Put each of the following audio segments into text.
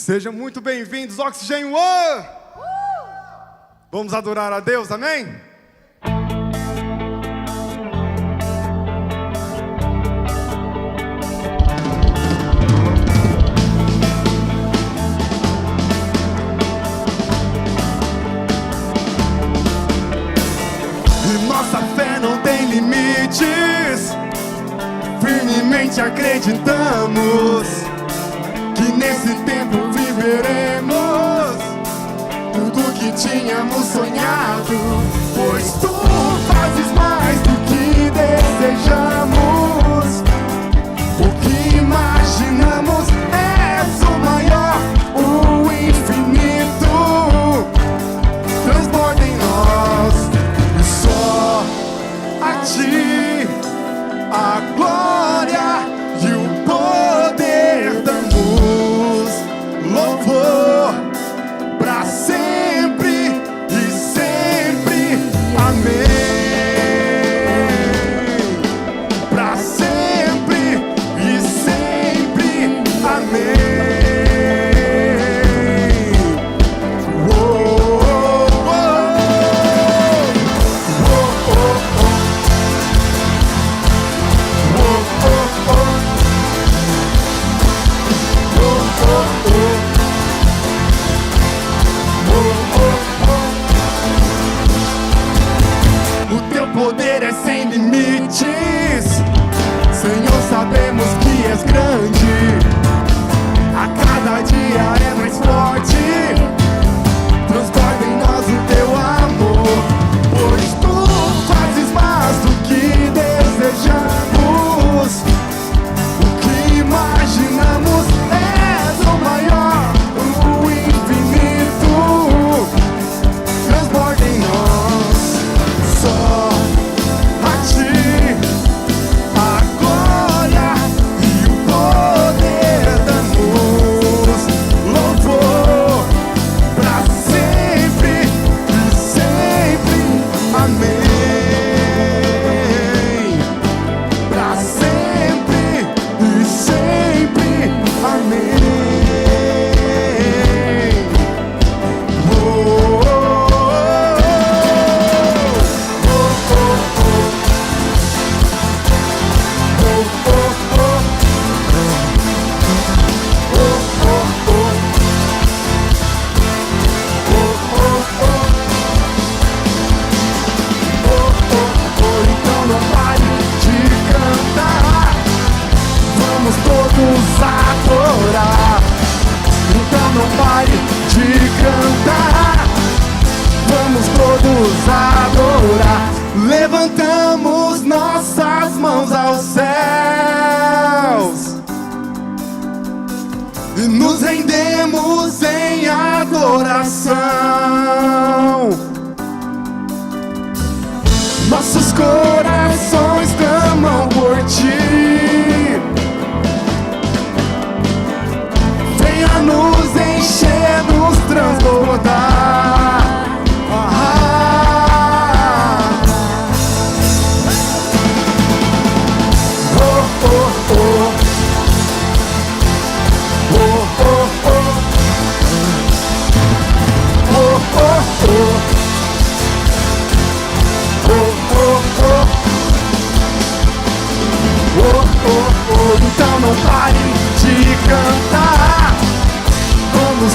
Sejam muito bem-vindos, Oxigênio One! Vamos adorar a Deus, amém? E nossa fé não tem limites, firmemente acreditamos que nesse tempo viveremos tudo que tínhamos sonhado, pois tu fazes mais do que desejamos, o que imaginamos. És o maior, o infinito transborda em nós, e só a ti a glória e o poder damos louvor pra sempre e sempre, amém. Pra sempre e sempre, amém. O teu poder é sem limites, Senhor, sabemos que és grande. A cada dia é mais forte, transborda em nós o teu amor, pois tu fazes mais do que desejamos, o que imaginamos. És o maior, o infinito transborda em nós, só a ti a glória e o poder damos louvor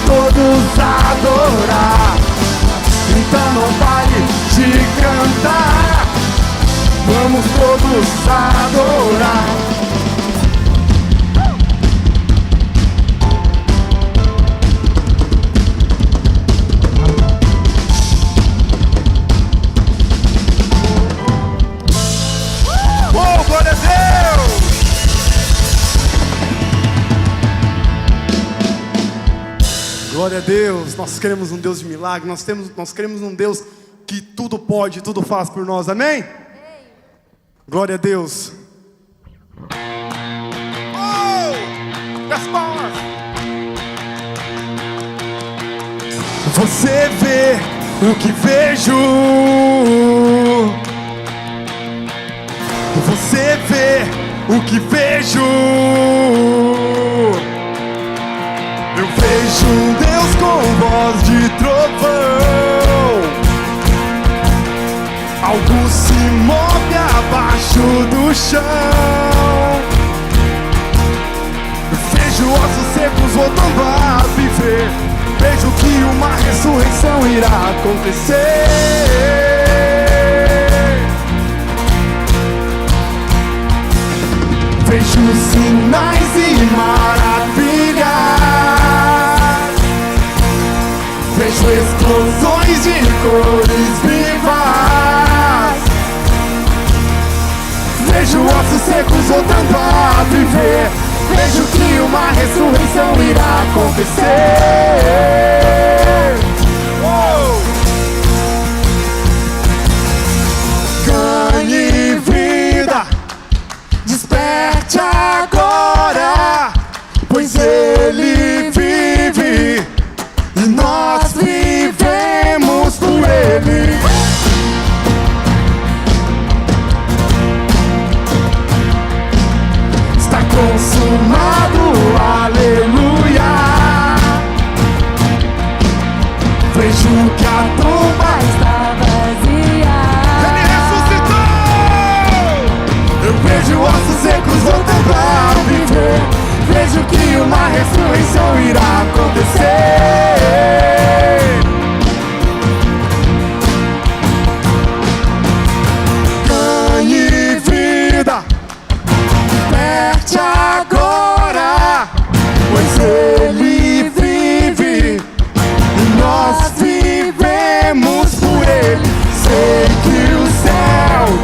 todos adorar. Então não pare de cantar, vamos todos adorar. Oh, glória a Deus! Glória a Deus, nós queremos um Deus de milagre, nós queremos um Deus que tudo pode, tudo faz por nós, amém? Glória a Deus. Oh, as palmas. Você vê o que vejo, você vê o que vejo. Eu vejo um Deus com voz de trovão, algo se move abaixo do chão. Eu vejo ossos secos voltando a viver, vejo que uma ressurreição irá acontecer. Vejo sinais e maravilhas, vejo explosões de cores vivas, vejo ossos secos voltando a viver, vejo que uma ressurreição irá acontecer. Ganhe vida, desperte agora, pois Ele vive e nós vivemos por Ele. Está consumado, aleluia. Vejo que a tumba está vazia. Ele ressuscitou! Eu vejo ossos secos voltando a viver, vejo que uma ressurreição irá acontecer. Ganhe vida, desperte agora, pois Ele vive e nós vivemos por Ele. Sei que os céus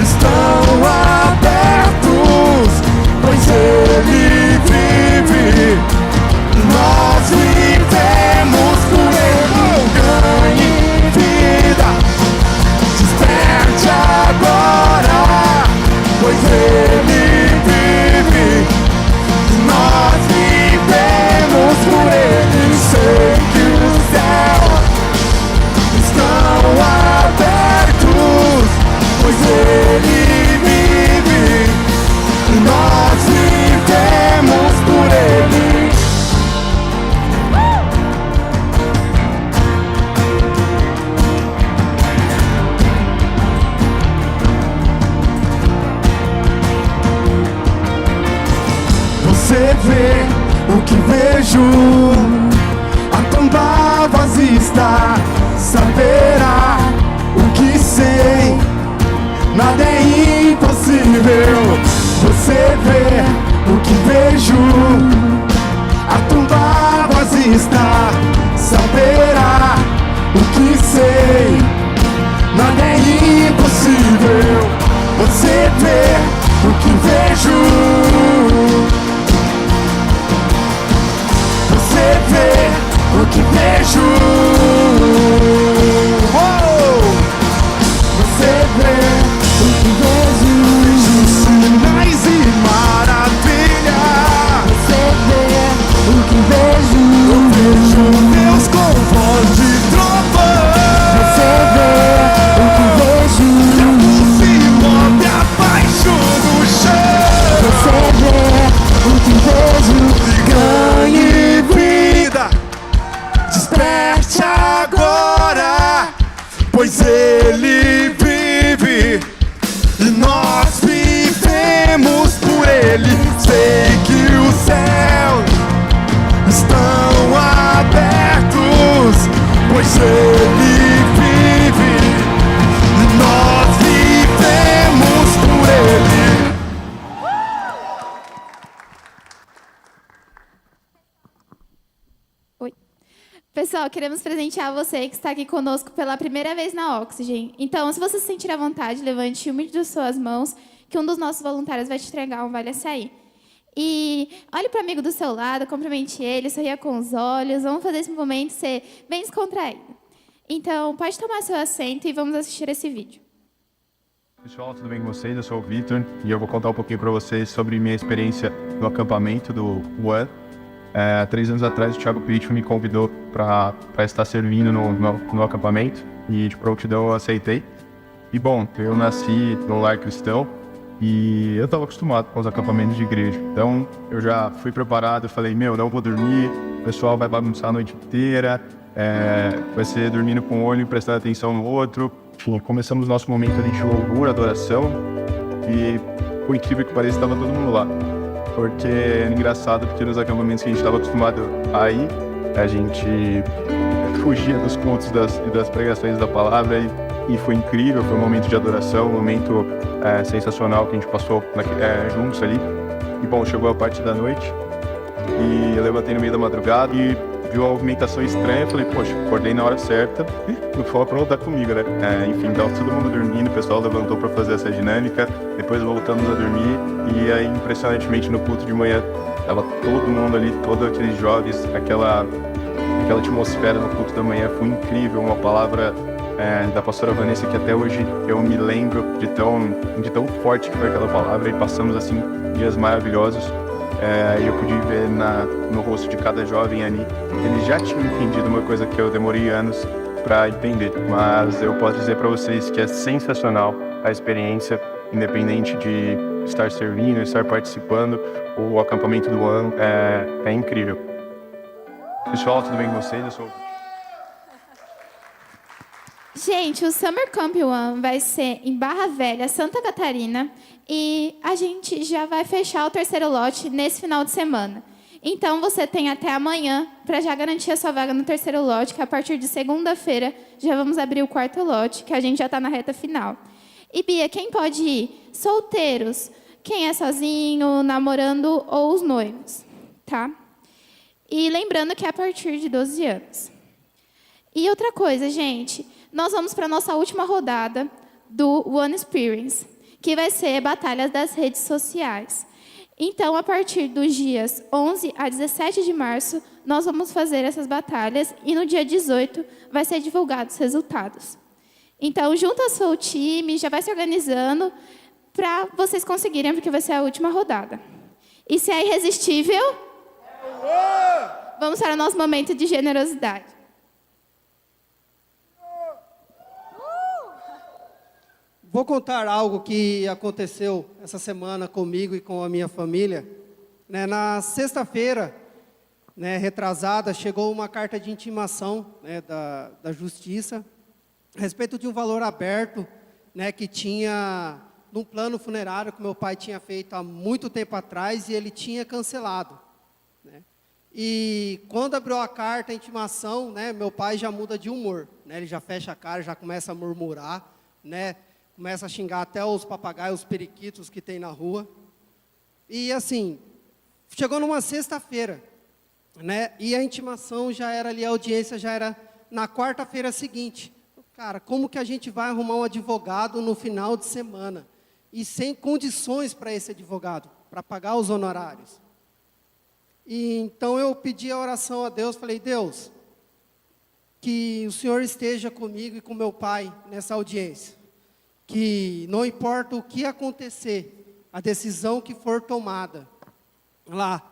estão abertos, pois Ele vive, nós vivemos por Ele. Ganhe vida, desperte agora, pois Ele vive, nós vivemos por Ele. Sei que os céus estão abertos, pois Ele vive, nós vivemos por Ele. Você vê o que vejo, a tumba vazia está, saberá o que sei, nada é impossível. Você vê o que vejo, a tumba vazia está, saberá o que sei, nada é impossível. Você vê o que vejo, você vê o que vejo. Você vê o que vejo, sinais e maravilha. Você vê o que vejo, eu vejo Deus com voz de trovão. Você vê o que vejo, e a luz se move abaixo do chão. Você vê o que vejo, ganhe vida, desperte agora, pois Ele vive e nós vivemos por Ele. Sei que os céus estão Ele vive e nós vivemos por Ele. Oi. Pessoal, queremos presentear você que está aqui conosco pela primeira vez na Oxygen. Então, se você se sentir à vontade, levante uma de suas mãos, que um dos nossos voluntários vai te entregar um vale-açaí. E olhe para o amigo do seu lado, cumprimente ele, sorria com os olhos. Vamos fazer esse momento ser bem descontraído. Então, pode tomar seu assento e vamos assistir esse vídeo. Pessoal, tudo bem com vocês? Eu sou o Victor e eu vou contar um pouquinho para vocês sobre minha experiência no acampamento do One. 3 anos atrás, o Thiago Pitt me convidou para estar servindo no acampamento e de prontidão eu aceitei. E bom, eu nasci num lar cristão e eu estava acostumado com os acampamentos de igreja. Então eu já fui preparado, falei, não vou dormir, o pessoal vai bagunçar a noite inteira, vai ser dormindo com um olho e prestando atenção no outro. Enfim, começamos nosso momento ali de louvor, adoração e por incrível que pareça, estava todo mundo lá. Porque é engraçado, porque nos acampamentos que a gente estava acostumado a ir, a gente fugia dos cultos e das pregações da palavra e foi incrível, foi um momento de adoração, um momento sensacional que a gente passou juntos ali. E bom, chegou a parte da noite e eu levantei no meio da madrugada e vi uma movimentação estranha, falei, poxa, acordei na hora certa, não foi pra voltar comigo, né? Enfim, então todo mundo dormindo, o pessoal levantou para fazer essa dinâmica, depois voltamos a dormir e aí impressionantemente no culto de manhã tava todo mundo ali, todos aqueles jovens, aquela atmosfera no culto da manhã foi incrível, uma palavra da pastora Vanessa que até hoje eu me lembro de tão forte que foi aquela palavra e passamos assim dias maravilhosos. Eu pude ver no rosto de cada jovem ali, eles já tinham entendido uma coisa que eu demorei anos para entender, mas eu posso dizer para vocês que é sensacional a experiência, independente de estar servindo, estar participando, o acampamento do ano é incrível. Pessoal, tudo bem com vocês? Eu sou... Gente, o Summer Camp One vai ser em Barra Velha, Santa Catarina, e a gente já vai fechar o terceiro lote nesse final de semana. Então, você tem até amanhã para já garantir a sua vaga no terceiro lote, que a partir de segunda-feira já vamos abrir o quarto lote, que a gente já está na reta final. E, Bia, quem pode ir? Solteiros, quem é sozinho, namorando ou os noivos, tá? E lembrando que é a partir de 12 anos. E outra coisa, gente, nós vamos para a nossa última rodada do One Experience, que vai ser batalhas das redes sociais. Então, a partir dos dias 11 a 17 de março, nós vamos fazer essas batalhas e no dia 18 vai ser divulgados os resultados. Então, junta seu time, já vai se organizando para vocês conseguirem, porque vai ser a última rodada. E se é irresistível, vamos para o nosso momento de generosidade. Vou contar algo que aconteceu essa semana comigo e com a minha família. Na sexta-feira, retrasada, chegou uma carta de intimação da Justiça a respeito de um valor aberto que tinha num plano funerário que meu pai tinha feito há muito tempo atrás e ele tinha cancelado. E quando abriu a carta, a intimação, meu pai já muda de humor. Ele já fecha a cara, já começa a murmurar, começa a xingar até os papagaios, os periquitos que tem na rua. E assim, chegou numa sexta-feira, e a intimação já era ali, a audiência já era na quarta-feira seguinte. Cara, como que a gente vai arrumar um advogado no final de semana? E sem condições para esse advogado, para pagar os honorários. E então eu pedi a oração a Deus, falei, Deus, que o Senhor esteja comigo e com meu pai nessa audiência. Que não importa o que acontecer, a decisão que for tomada, lá,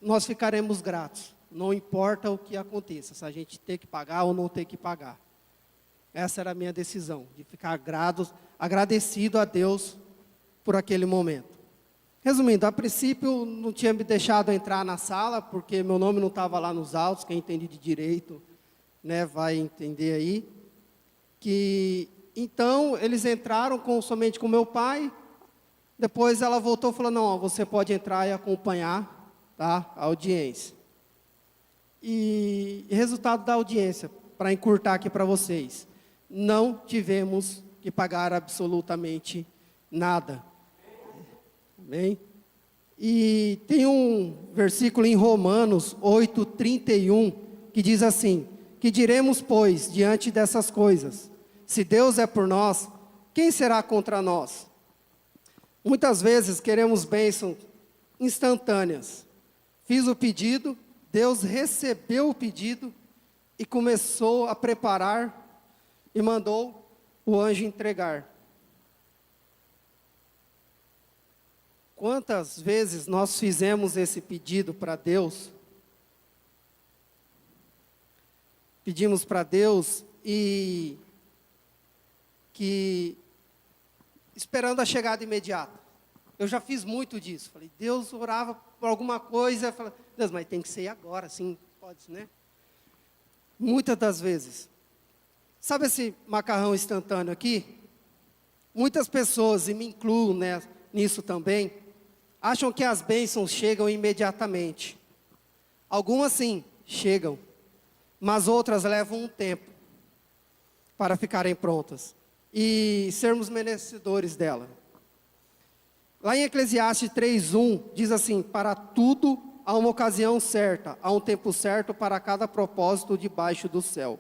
nós ficaremos gratos. Não importa o que aconteça, se a gente ter que pagar ou não ter que pagar. Essa era a minha decisão, de ficar agradecido a Deus por aquele momento. Resumindo, a princípio não tinha me deixado entrar na sala, porque meu nome não estava lá nos autos, quem entende de direito, vai entender aí. Então, eles entraram somente com meu pai, depois ela voltou e falou, não, você pode entrar e acompanhar a audiência. E E resultado da audiência, para encurtar aqui para vocês, não tivemos que pagar absolutamente nada. Amém? E tem um versículo em Romanos 8:31 que diz assim: que diremos, pois, diante dessas coisas? Se Deus é por nós, quem será contra nós? Muitas vezes queremos bênçãos instantâneas. Fiz o pedido, Deus recebeu o pedido e começou a preparar e mandou o anjo entregar. Quantas vezes nós fizemos esse pedido para Deus? Pedimos para Deus e que esperando a chegada imediata. Eu já fiz muito disso. Falei, Deus orava por alguma coisa, falei, Deus, mas tem que ser agora, sim, pode, né? Muitas das vezes. Sabe esse macarrão instantâneo aqui? Muitas pessoas, e me incluo, né, nisso também, acham que as bênçãos chegam imediatamente. Algumas sim, chegam, mas outras levam um tempo para ficarem prontas e sermos merecedores dela. Lá em Eclesiastes 3:1 diz assim: para tudo há uma ocasião certa, há um tempo certo para cada propósito debaixo do céu.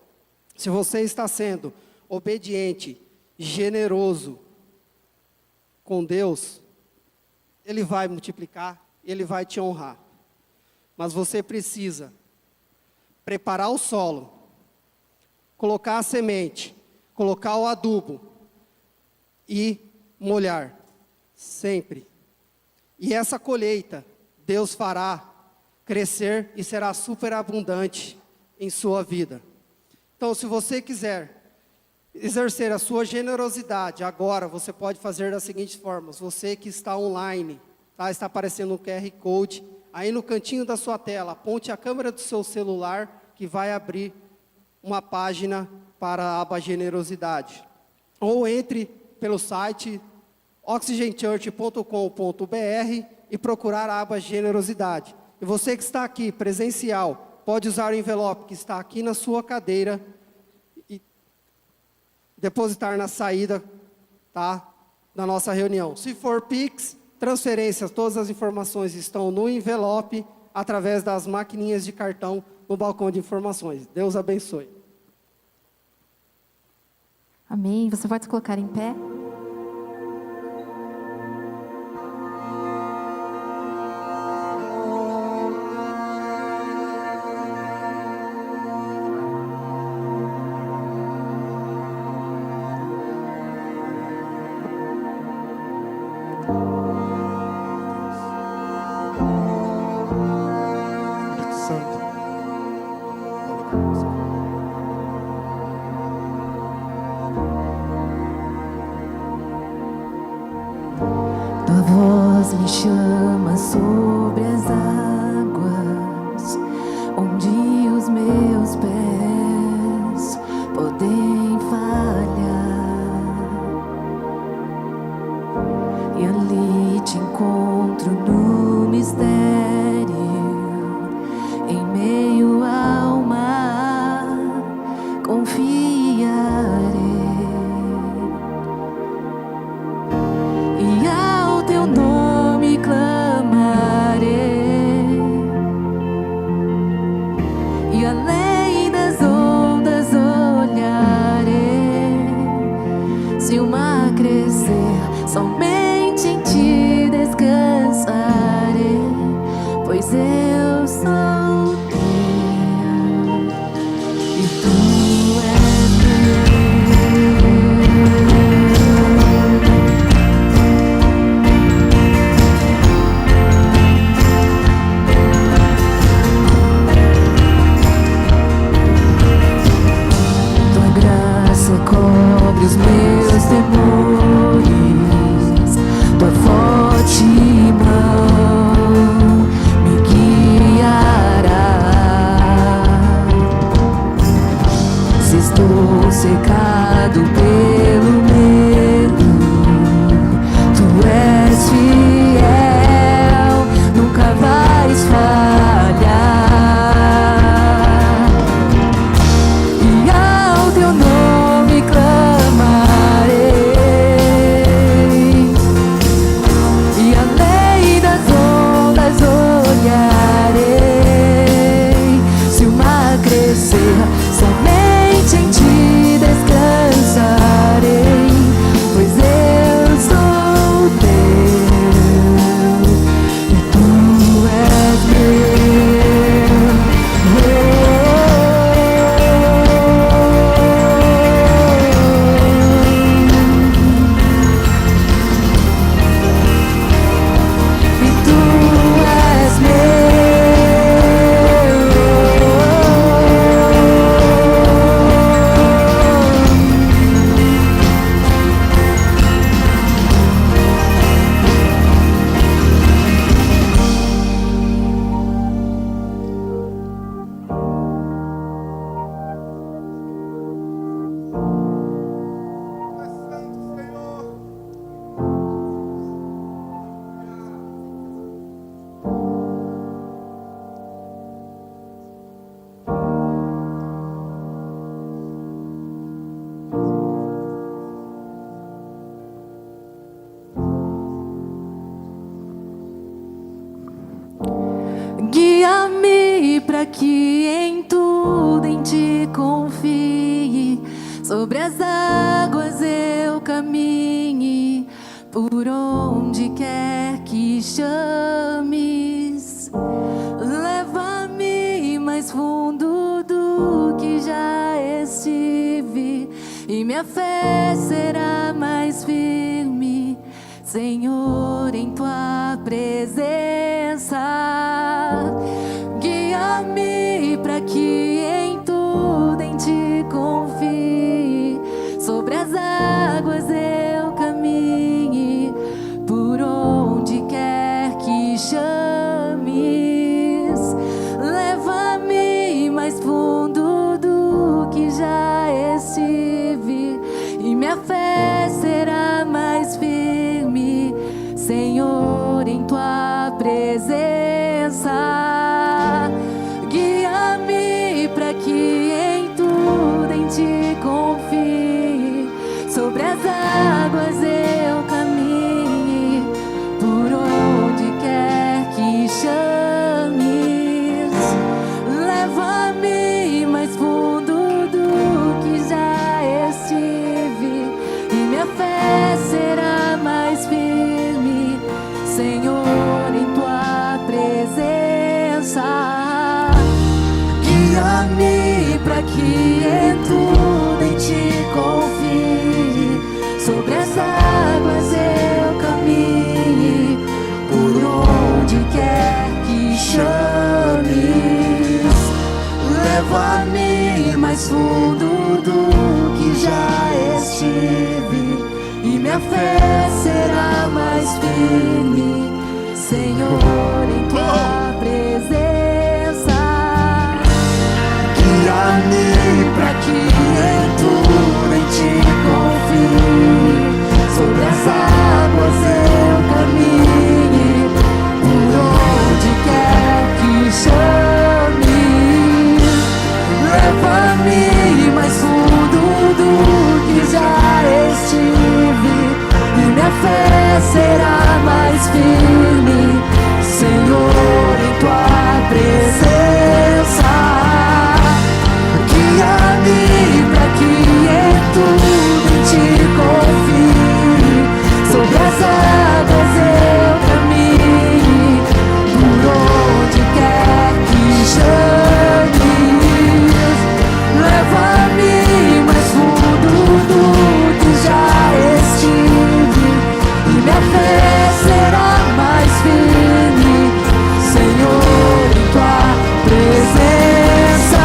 Se você está sendo obediente, generoso com Deus, Ele vai multiplicar, Ele vai te honrar. Mas você precisa preparar o solo, colocar a semente, colocar o adubo e molhar, sempre. E essa colheita, Deus fará crescer e será superabundante em sua vida. Então, se você quiser exercer a sua generosidade agora, você pode fazer da seguinte forma: você que está online, tá? Está aparecendo um QR Code, aí no cantinho da sua tela, aponte a câmera do seu celular, que vai abrir uma página para a aba generosidade. Ou entre pelo site oxygenchurch.com.br e procurar a aba generosidade. E você que está aqui presencial, pode usar o envelope que está aqui na sua cadeira e depositar na saída, tá, da nossa reunião. Se for Pix, transferências, todas as informações estão no envelope, através das maquininhas de cartão no balcão de informações. Deus abençoe. Amém. Você pode se colocar em pé? Tua voz me chama sobre as águas, onde os meus pés podem falhar. E ali te encontro no mistério, em meio ao mar, confiarei. E ao teu nome clamarei, e além das ondas olharei. Se o mar crescer, somente em ti descansarei, pois eu sou teu e tu és meu. para que em tudo em ti confie. Sobre as águas eu caminhe, por onde quer que chames. Leva-me mais fundo do que já estive, e minha fé será mais firme, Senhor, em tua presença. Guia-me para que em tudo em ti confie. Sobre as águas eu caminhe, por onde quer que chames. Leva-me mais fundo do que já estive, e minha fé será mais firme, Senhor, em tua presença. Guia-me para que em tudo em ti confie. Sobre as águas eu caminhe, por onde quer que chames. Leva-me mais fundo do que já estive, e minha fé será mais firme, Senhor, em tua presença. Guia-me para que em tudo em ti confie. Sobre as águas eu caminhe, por onde quer que chames. Leva-me mais fundo do que já estive, e minha fé será mais firme, Senhor, em tua presença. Guia-me para que em tudo em ti confie. Sobre as águas eu caminhe, por onde quer que chames. Leva-me mais fundo do que já estive, e minha fé será mais firme, Senhor, em tua presença. Guia-me para que em tudo em ti confie. Sobre as águas eu caminhe, por onde quer que chames. Leva-me mais fundo do que já estive, e minha fé será mais firme, Senhor, em tua presença.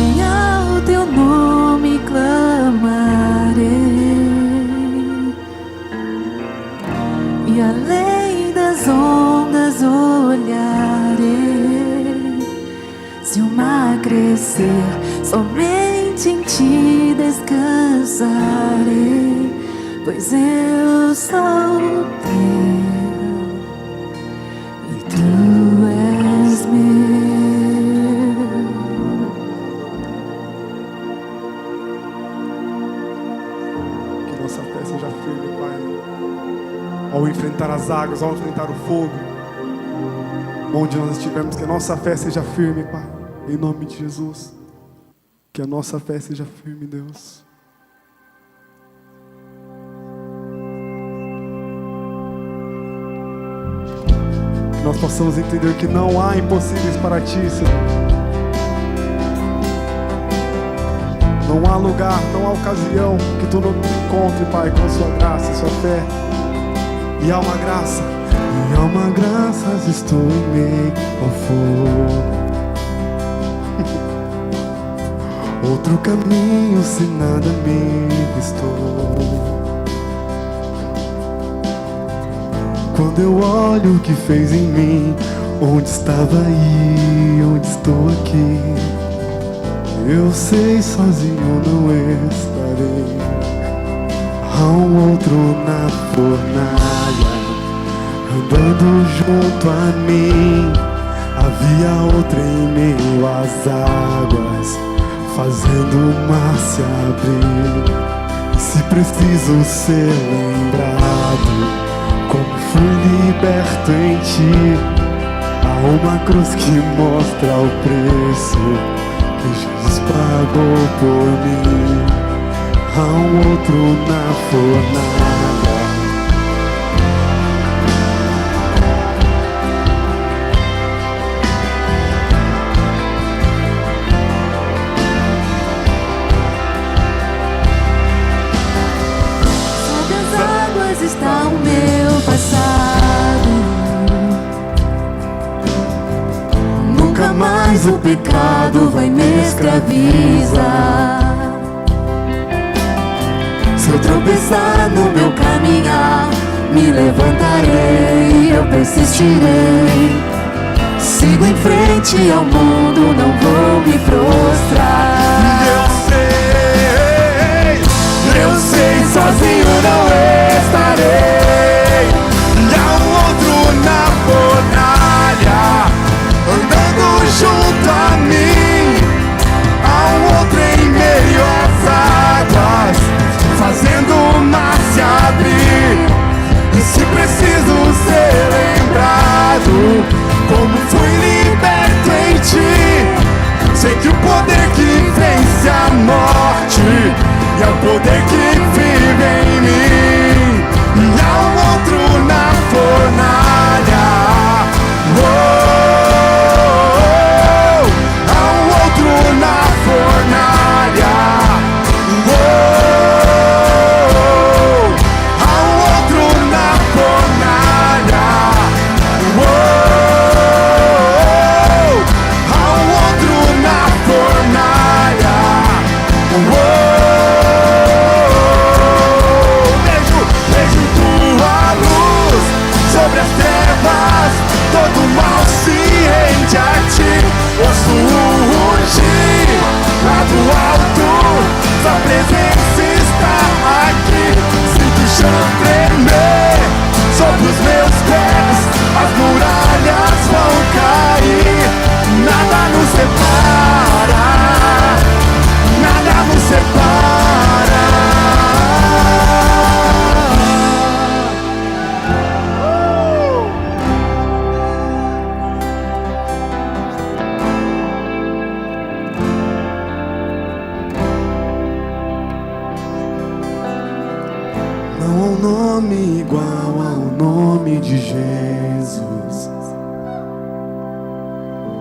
E ao teu nome clamarei, e além das ondas olharei. Se o mar crescer, somente em ti descansarei, pois eu sou teu e tu és meu. Que nossa fé seja firme, Pai. Ao enfrentar as águas, ao enfrentar o fogo, onde nós estivermos, que a nossa fé seja firme, Pai. Em nome de Jesus. Que a nossa fé seja firme, Deus. Que nós possamos entender que não há impossíveis para ti, Senhor. Não há lugar, não há ocasião que tu não te encontre, Pai, com a sua graça e sua fé. E há uma graça, estou em meio ao fogo. Outro caminho se nada me restou. Quando eu olho o que fez em mim, Onde estava aí, onde estou aqui? Eu sei, sozinho não estarei. Há um outro na fornalha, andando junto a mim. Havia outro em meio às águas, fazendo o mar se abrir. E se preciso ser lembrado, como fui liberto em ti, há uma cruz que mostra o preço que Jesus pagou por mim. Há um outro na fornalha, Sob as águas está o meu passado. Nunca mais o pecado vai me escravizar. Se eu tropeçar no meu caminhar, me levantarei, eu persistirei. Sigo em frente ao mundo, não vou me prostrar. eu sei, sozinho não estarei. E há um outro na fornalha, andando junto a mim. Há um outro em meio às águas, fazendo o mar se abrir. E se preciso ser lembrado, como fui liberto em ti, sei que o poder que vence a morte é o poder que vive em mim. E há um outro na fornalha, há um outro na fornalha, há um outro na fornalha, há um outro na fornalha. Vejo tua luz sobre as trevas, todo mal se rende a ti. Ouço o rugir lá do alto, sua presença está aqui. Sinto o chão tremer sobre os meus pés, as muralhas vão cair. Nada nos separa, nada nos separa. Não há um nome igual ao nome de Jesus.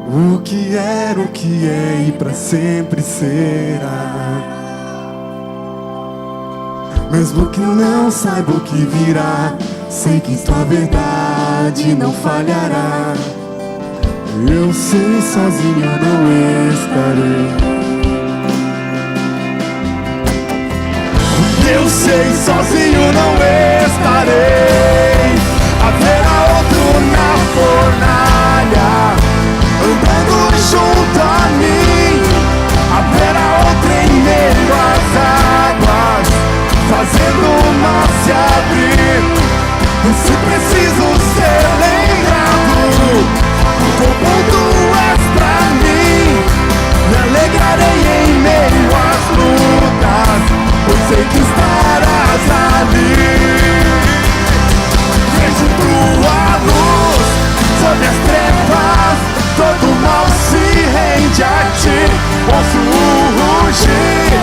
O que era, o que é e pra sempre será. Mesmo que não saiba o que virá, sei que tua verdade não falhará. Eu sei, sozinho não estarei. Eu sei, sozinho não estarei. Haverá outro na fornalha, andando junto a mim. Haverá outro em meio às águas, fazendo o mar se abrir. E se preciso ser lembrado, quão bom tu és pra mim, me alegrarei em meio às lutas, pois sei que estarás ali. Vejo tua luz sobre as trevas, todo mal se rende a ti. Ouço o rugir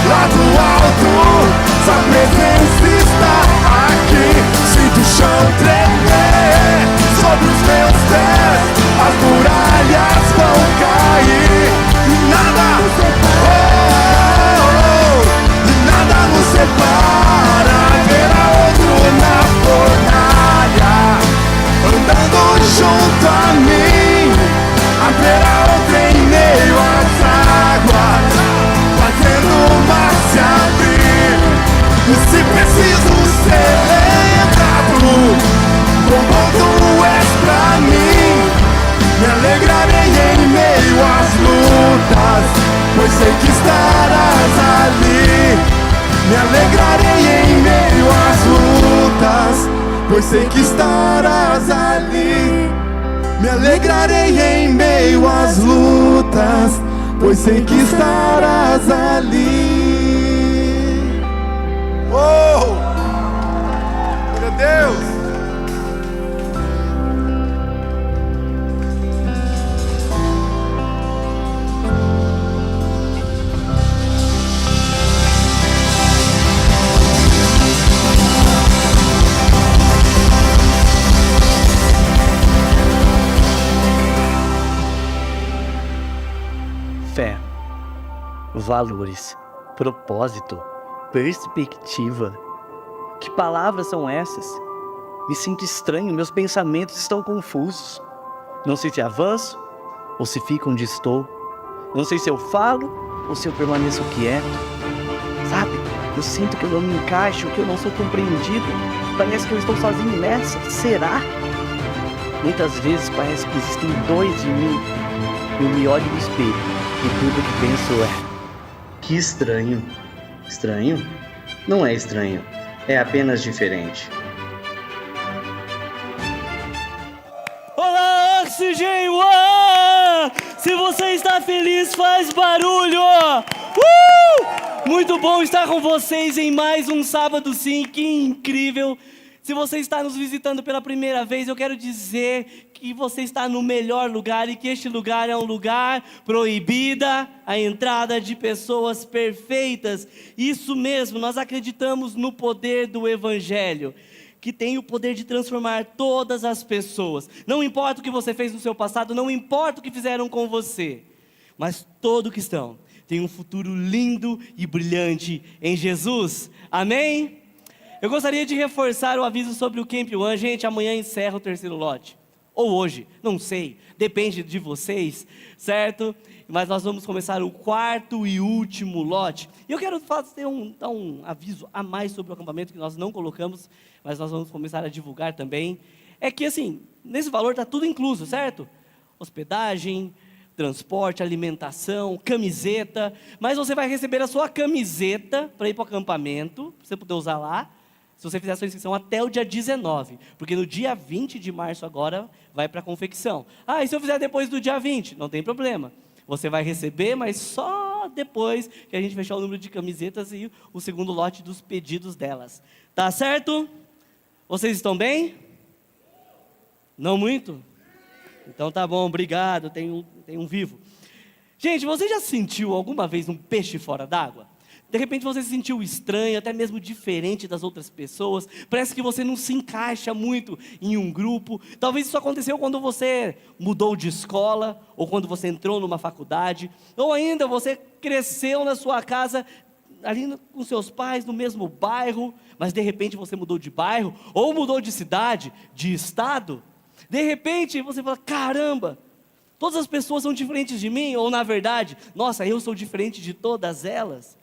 lá do alto, sua presença está aqui. Sinto o chão tremer sobre os meus pés, as muralhas vão cair. E nada nos nada nos separa. Haverá outro na fornalha, andando junto a mim. Haverá outro em meio às águas, fazendo o mar se abrir. E se preciso ser lembrado, quão bom tu és pra mim, sei que estarás ali. Me alegrarei em meio às lutas, pois sei que estarás ali. Oh! Meu Deus! Fé, valores, propósito, perspectiva. Que palavras são essas? Me sinto estranho, meus pensamentos estão confusos. Não sei se avanço ou se fico onde estou. Não sei se eu falo ou se eu permaneço quieto. Sabe, eu sinto que eu não me encaixo, que eu não sou compreendido. Parece que eu estou sozinho nessa. Será? Muitas vezes parece que existem dois de mim. Eu me olho no espelho e tudo que penso é: que estranho. Estranho? Não é estranho, é apenas diferente. Olá, Oxigênio! Ah! Se você está feliz, faz barulho! Muito bom estar com vocês em mais um Sábado Sim, que incrível! Se você está nos visitando pela primeira vez, eu quero dizer que você está no melhor lugar e que este lugar é um lugar proibida a entrada de pessoas perfeitas. Isso mesmo, nós acreditamos no poder do Evangelho, que tem o poder de transformar todas as pessoas. Não importa o que você fez no seu passado, não importa o que fizeram com você, mas todo cristão tem um futuro lindo e brilhante em Jesus. Amém? Eu gostaria de reforçar o aviso sobre o Camp One. Gente, amanhã encerra o terceiro lote. Ou hoje, não sei, depende de vocês, certo? Mas nós vamos começar o quarto e último lote. E eu quero dar um aviso a mais sobre o acampamento que nós não colocamos, mas nós vamos começar a divulgar também. É que assim, nesse valor está tudo incluso, certo? Hospedagem, transporte, alimentação, camiseta. Mas você vai receber a sua camiseta para ir para o acampamento, para você poder usar lá. Se você fizer a sua inscrição até o dia 19, porque no dia 20 de março agora vai para a confecção. Ah, e se eu fizer depois do dia 20? Não tem problema. Você vai receber, mas só depois que a gente fechar o número de camisetas e o segundo lote dos pedidos delas. Tá certo? Vocês estão bem? Não muito? Então tá bom, obrigado, tem um vivo. Gente, você já sentiu alguma vez um peixe fora d'água? De repente você se sentiu estranho, até mesmo diferente das outras pessoas. Parece que você não se encaixa muito em um grupo. Talvez isso aconteceu quando você mudou de escola, ou quando você entrou numa faculdade, ou ainda você cresceu na sua casa, ali com seus pais, no mesmo bairro, mas de repente você mudou de bairro, ou mudou de cidade, de estado. De repente você fala: caramba, todas as pessoas são diferentes de mim, ou na verdade, nossa, eu sou diferente de todas elas.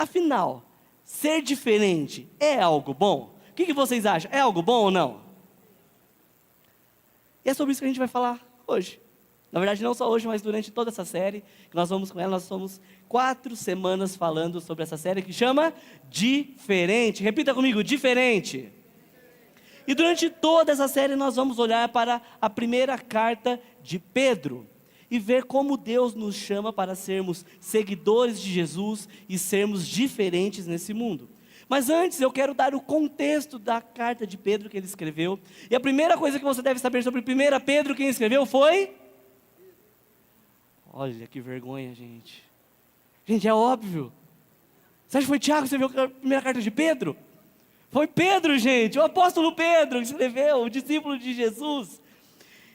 Afinal, ser diferente é algo bom? O que vocês acham? É algo bom ou não? E é sobre isso que a gente vai falar hoje. Na verdade, não só hoje, mas durante toda essa série que nós vamos com ela. Nós somos 4 semanas falando sobre essa série que chama Diferente. Repita comigo: diferente. E durante toda essa série nós vamos olhar para a primeira carta de Pedro e ver como Deus nos chama para sermos seguidores de Jesus e sermos diferentes nesse mundo. Mas antes eu quero dar o contexto da carta de Pedro que ele escreveu. E a primeira coisa que você deve saber sobre 1 Pedro, quem escreveu foi... Olha que vergonha, gente. Gente, é óbvio. Você acha que foi Tiago que escreveu a primeira carta de Pedro? Foi Pedro, gente, o apóstolo Pedro que escreveu, o discípulo de Jesus.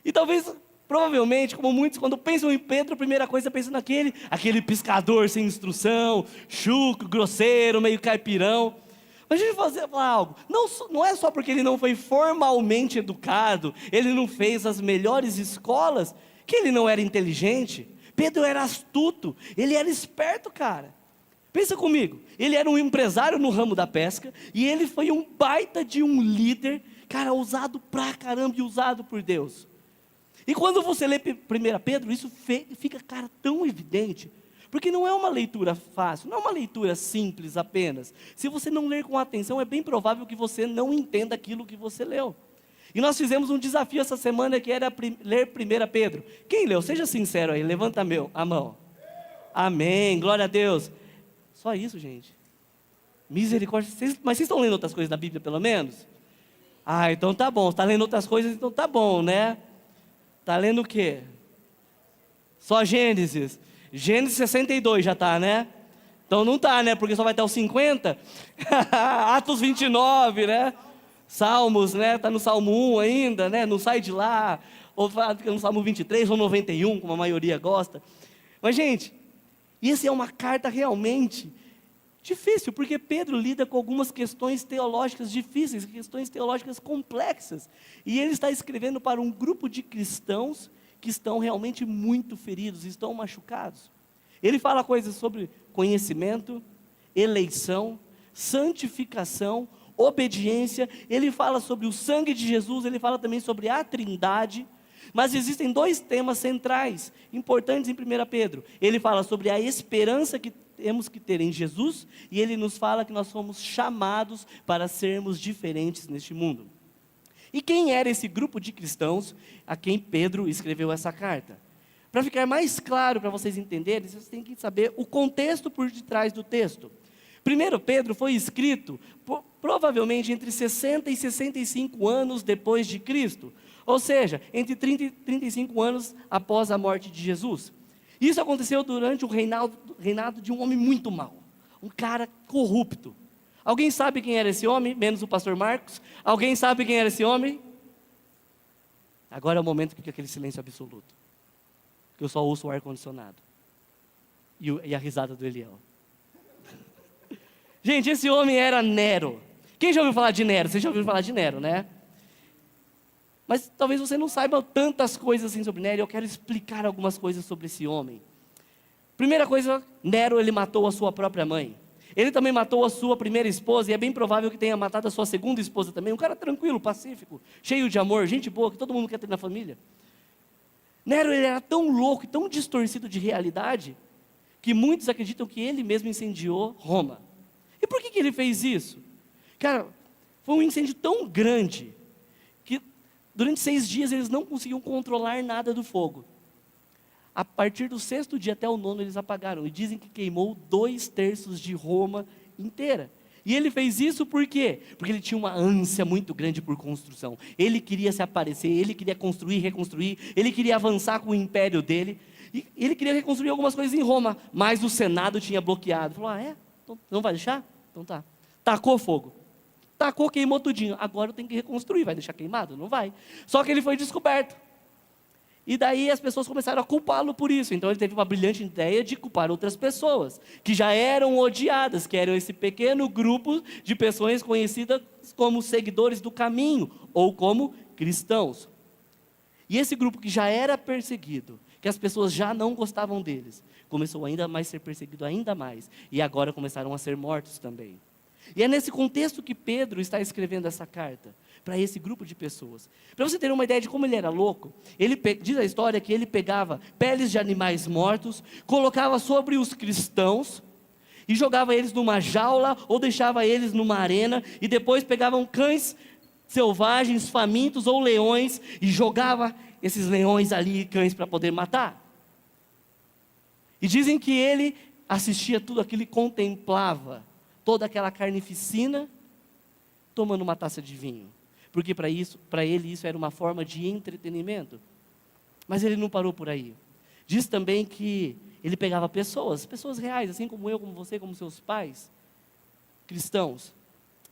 E talvez... provavelmente, como muitos, quando pensam em Pedro, a primeira coisa pensam aquele pescador sem instrução, chucro, grosseiro, meio caipirão. Mas deixa eu falar algo, não é só porque ele não foi formalmente educado, ele não fez as melhores escolas, que ele não era inteligente. Pedro era astuto, ele era esperto, cara. Pensa comigo, ele era um empresário no ramo da pesca, e ele foi um baita de um líder, cara, usado pra caramba e usado por Deus. E quando você lê 1 Pedro, isso fica, cara, tão evidente, Porque não é uma leitura fácil, não é uma leitura simples apenas. Se você não ler com atenção, é bem provável que você não entenda aquilo que você leu. E nós fizemos um desafio essa semana que era ler 1 Pedro. Quem leu? Seja sincero aí, levanta a mão. Amém, glória a Deus. Só isso, gente. Misericórdia. Mas vocês estão lendo outras coisas da Bíblia, pelo menos? Ah, então tá bom. Está lendo outras coisas, então tá bom, né? Está lendo o quê? Só Gênesis. Gênesis 62 já está, né? Então não está, né? Porque só vai até os 50. Atos 29, né? Salmos, né? Está no Salmo 1 ainda, né? Não sai de lá. Ou fica no Salmo 23 ou 91, como a maioria gosta. Mas, gente, isso é uma carta realmente difícil, porque Pedro lida com algumas questões teológicas difíceis, questões teológicas complexas. E ele está escrevendo para um grupo de cristãos que estão realmente muito feridos, estão machucados. Ele fala coisas sobre conhecimento, eleição, santificação, obediência. Ele fala sobre o sangue de Jesus, ele fala também sobre a Trindade. Mas existem dois temas centrais, importantes em 1 Pedro. Ele fala sobre a esperança que temos que ter em Jesus, e ele nos fala que nós somos chamados para sermos diferentes neste mundo. E quem era esse grupo de cristãos a quem Pedro escreveu essa carta? Para ficar mais claro para vocês entenderem, vocês têm que saber o contexto por detrás do texto. 1 Pedro foi escrito provavelmente entre 60 e 65 anos depois de Cristo. Ou seja, entre 30 e 35 anos após a morte de Jesus. Isso aconteceu durante o reinado de um homem muito mau. Um cara corrupto. Alguém sabe quem era esse homem? Menos o pastor Marcos. Alguém sabe quem era esse homem? Agora é o momento que fica aquele silêncio absoluto. Que eu só ouço o ar-condicionado. E a risada do Eliel. Gente, esse homem era Nero. Quem já ouviu falar de Nero? Você já ouviu falar de Nero, né? Mas talvez você não saiba tantas coisas assim sobre Nero. Eu quero explicar algumas coisas sobre esse homem. Primeira coisa, Nero, ele matou a sua própria mãe. Ele também matou a sua primeira esposa, e é bem provável que tenha matado a sua segunda esposa também. Um cara tranquilo, pacífico, cheio de amor, gente boa, que todo mundo quer ter na família. Nero, ele era tão louco e tão distorcido de realidade, que muitos acreditam que ele mesmo incendiou Roma. E por que ele fez isso? Cara, foi um incêndio tão grande, que durante 6 dias eles não conseguiam controlar nada do fogo. A partir do 6º dia até o 9º eles apagaram. E dizem que queimou 2/3 de Roma inteira. E ele fez isso por quê? Porque ele tinha uma ânsia muito grande por construção. Ele queria se aparecer, ele queria construir, reconstruir. Ele queria avançar com o império dele. E ele queria reconstruir algumas coisas em Roma. Mas o Senado tinha bloqueado. Falou, então, não vai deixar? Então tá. Tacou fogo. Tacou, queimou tudinho. Agora eu tenho que reconstruir. Vai deixar queimado? Não vai. Só que ele foi descoberto. E daí as pessoas começaram a culpá-lo por isso. Então ele teve uma brilhante ideia de culpar outras pessoas, que já eram odiadas, que eram esse pequeno grupo de pessoas conhecidas como seguidores do caminho, ou como cristãos. E esse grupo que já era perseguido, que as pessoas já não gostavam deles, começou ainda mais a ser perseguido ainda mais. E agora começaram a ser mortos também. E é nesse contexto que Pedro está escrevendo essa carta, para esse grupo de pessoas. Para você ter uma ideia de como ele era louco, diz a história que ele pegava peles de animais mortos, colocava sobre os cristãos, e jogava eles numa jaula, ou deixava eles numa arena, e depois pegavam cães selvagens, famintos, ou leões, e jogava esses leões ali, cães, para poder matar. E dizem que ele assistia tudo aquilo e contemplava toda aquela carnificina, tomando uma taça de vinho. Porque para ele isso era uma forma de entretenimento. Mas ele não parou por aí. Diz também que ele pegava pessoas reais, assim como eu, como você, como seus pais, cristãos,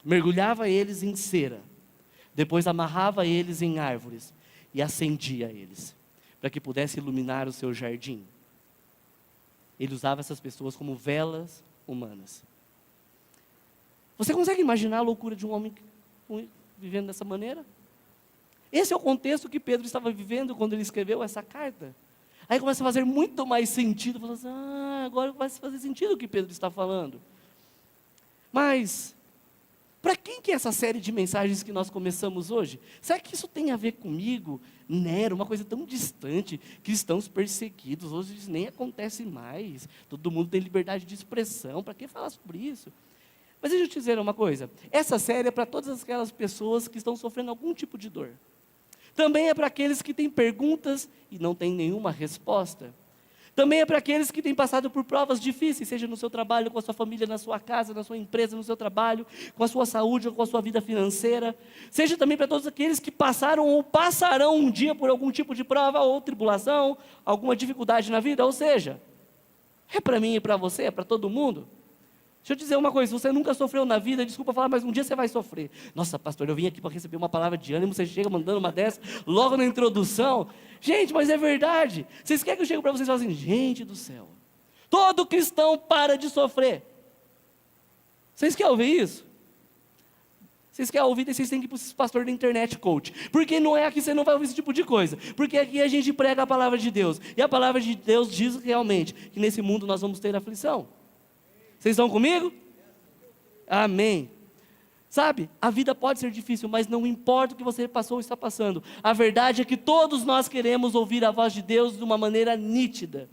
mergulhava eles em cera, depois amarrava eles em árvores e acendia eles, para que pudesse iluminar o seu jardim. Ele usava essas pessoas como velas humanas. Você consegue imaginar a loucura de um homem vivendo dessa maneira? Esse é o contexto que Pedro estava vivendo quando ele escreveu essa carta. Aí começa a fazer muito mais sentido. Fala assim, agora vai fazer sentido o que Pedro está falando. Mas Para quem que é essa série de mensagens que nós começamos hoje? Será que isso tem a ver comigo? Nero, uma coisa tão distante, cristãos perseguidos, hoje isso nem acontece mais, todo mundo tem liberdade de expressão, para que falar sobre isso? Mas deixa eu te dizer uma coisa, essa série é para todas aquelas pessoas que estão sofrendo algum tipo de dor. Também é para aqueles que têm perguntas e não têm nenhuma resposta. Também é para aqueles que têm passado por provas difíceis, seja no seu trabalho, com a sua família, na sua casa, na sua empresa, no seu trabalho, com a sua saúde ou com a sua vida financeira. Seja também para todos aqueles que passaram ou passarão um dia por algum tipo de prova ou tribulação, alguma dificuldade na vida. Ou seja, é para mim e para você, é para todo mundo. Deixa eu dizer uma coisa, se você nunca sofreu na vida, desculpa falar, mas um dia você vai sofrer. Nossa, pastor, eu vim aqui para receber uma palavra de ânimo, você chega mandando uma dessa, logo na introdução. Gente, mas é verdade. Vocês querem que eu chegue para vocês e fale assim, gente do céu, todo cristão para de sofrer. Vocês querem ouvir isso? Vocês querem ouvir, vocês têm que ir para os pastores da internet coach. Porque não é aqui, você não vai ouvir esse tipo de coisa. Porque aqui a gente prega a palavra de Deus. E a palavra de Deus diz realmente que nesse mundo nós vamos ter aflição. Vocês estão comigo? Amém. Sabe, a vida pode ser difícil, mas não importa o que você passou ou está passando. A verdade é que todos nós queremos ouvir a voz de Deus de uma maneira nítida.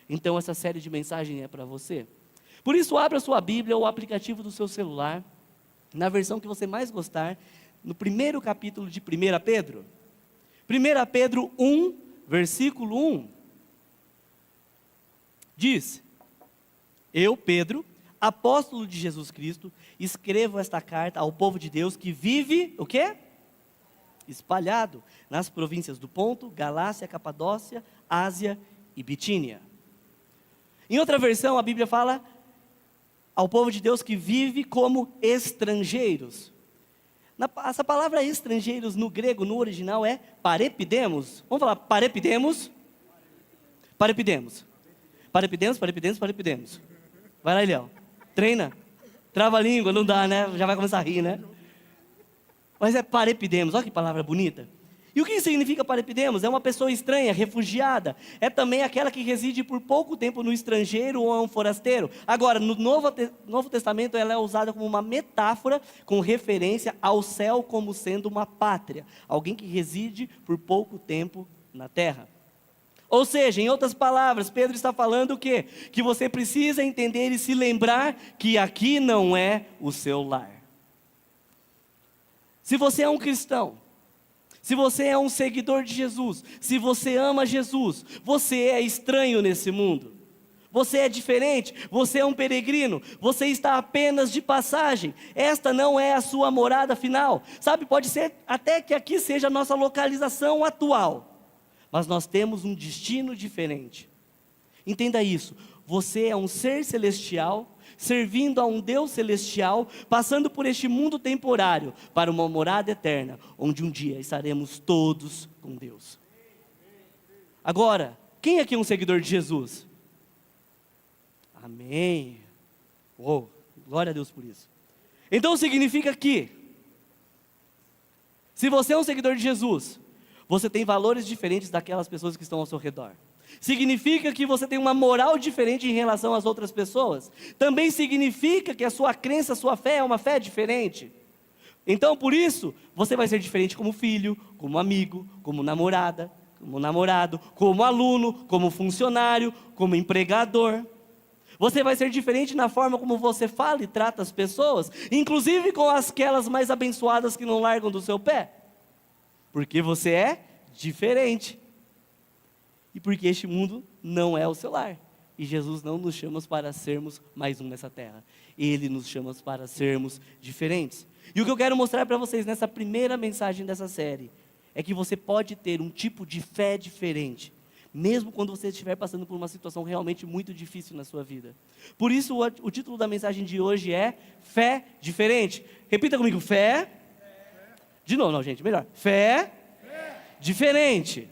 Então essa série de mensagens é para você. Por isso, abra sua Bíblia ou o aplicativo do seu celular, na versão que você mais gostar, no primeiro capítulo de 1 Pedro. 1 Pedro 1, versículo 1. Diz: Eu, Pedro, apóstolo de Jesus Cristo, escrevo esta carta ao povo de Deus que vive, o quê? Espalhado nas províncias do Ponto, Galácia, Capadócia, Ásia e Bitínia. Em outra versão, a Bíblia fala ao povo de Deus que vive como estrangeiros. Essa palavra estrangeiros no grego, no original, é parepidemos. Vamos falar parepidemos? Parepidemos. Parepidemos, parepidemos, parepidemos. Vai lá, Eliel. Treina. Trava a língua, não dá, né? Já vai começar a rir, né? Mas é parepidemos, olha que palavra bonita. E o que significa parepidemos? É uma pessoa estranha, refugiada. É também aquela que reside por pouco tempo no estrangeiro ou é um forasteiro. Agora, no Novo Testamento, ela é usada como uma metáfora com referência ao céu como sendo uma pátria. Alguém que reside por pouco tempo na terra. Ou seja, em outras palavras, Pedro está falando o quê? Que você precisa entender e se lembrar que aqui não é o seu lar. Se você é um cristão, se você é um seguidor de Jesus, se você ama Jesus, você é estranho nesse mundo. Você é diferente, você é um peregrino, você está apenas de passagem. Esta não é a sua morada final. Sabe, pode ser até que aqui seja a nossa localização atual. Mas nós temos um destino diferente. Entenda isso, você é um ser celestial, servindo a um Deus celestial, passando por este mundo temporário, para uma morada eterna, onde um dia estaremos todos com Deus. Agora, quem aqui é um seguidor de Jesus? Amém. Uou, glória a Deus por isso. Então significa que, se você é um seguidor de Jesus, você tem valores diferentes daquelas pessoas que estão ao seu redor. Significa que você tem uma moral diferente em relação às outras pessoas. Também significa que a sua crença, a sua fé é uma fé diferente. Então, por isso, você vai ser diferente como filho, como amigo, como namorada, como namorado, como aluno, como funcionário, como empregador. Você vai ser diferente na forma como você fala e trata as pessoas, inclusive com aquelas mais abençoadas que não largam do seu pé. Porque você é diferente. E porque este mundo não é o seu lar. E Jesus não nos chama para sermos mais um nessa terra. Ele nos chama para sermos diferentes. E o que eu quero mostrar para vocês nessa primeira mensagem dessa série é que você pode ter um tipo de fé diferente, mesmo quando você estiver passando por uma situação realmente muito difícil na sua vida. Por isso o título da mensagem de hoje é Fé Diferente. Repita comigo, fé. De novo, não, gente, melhor. Fé diferente.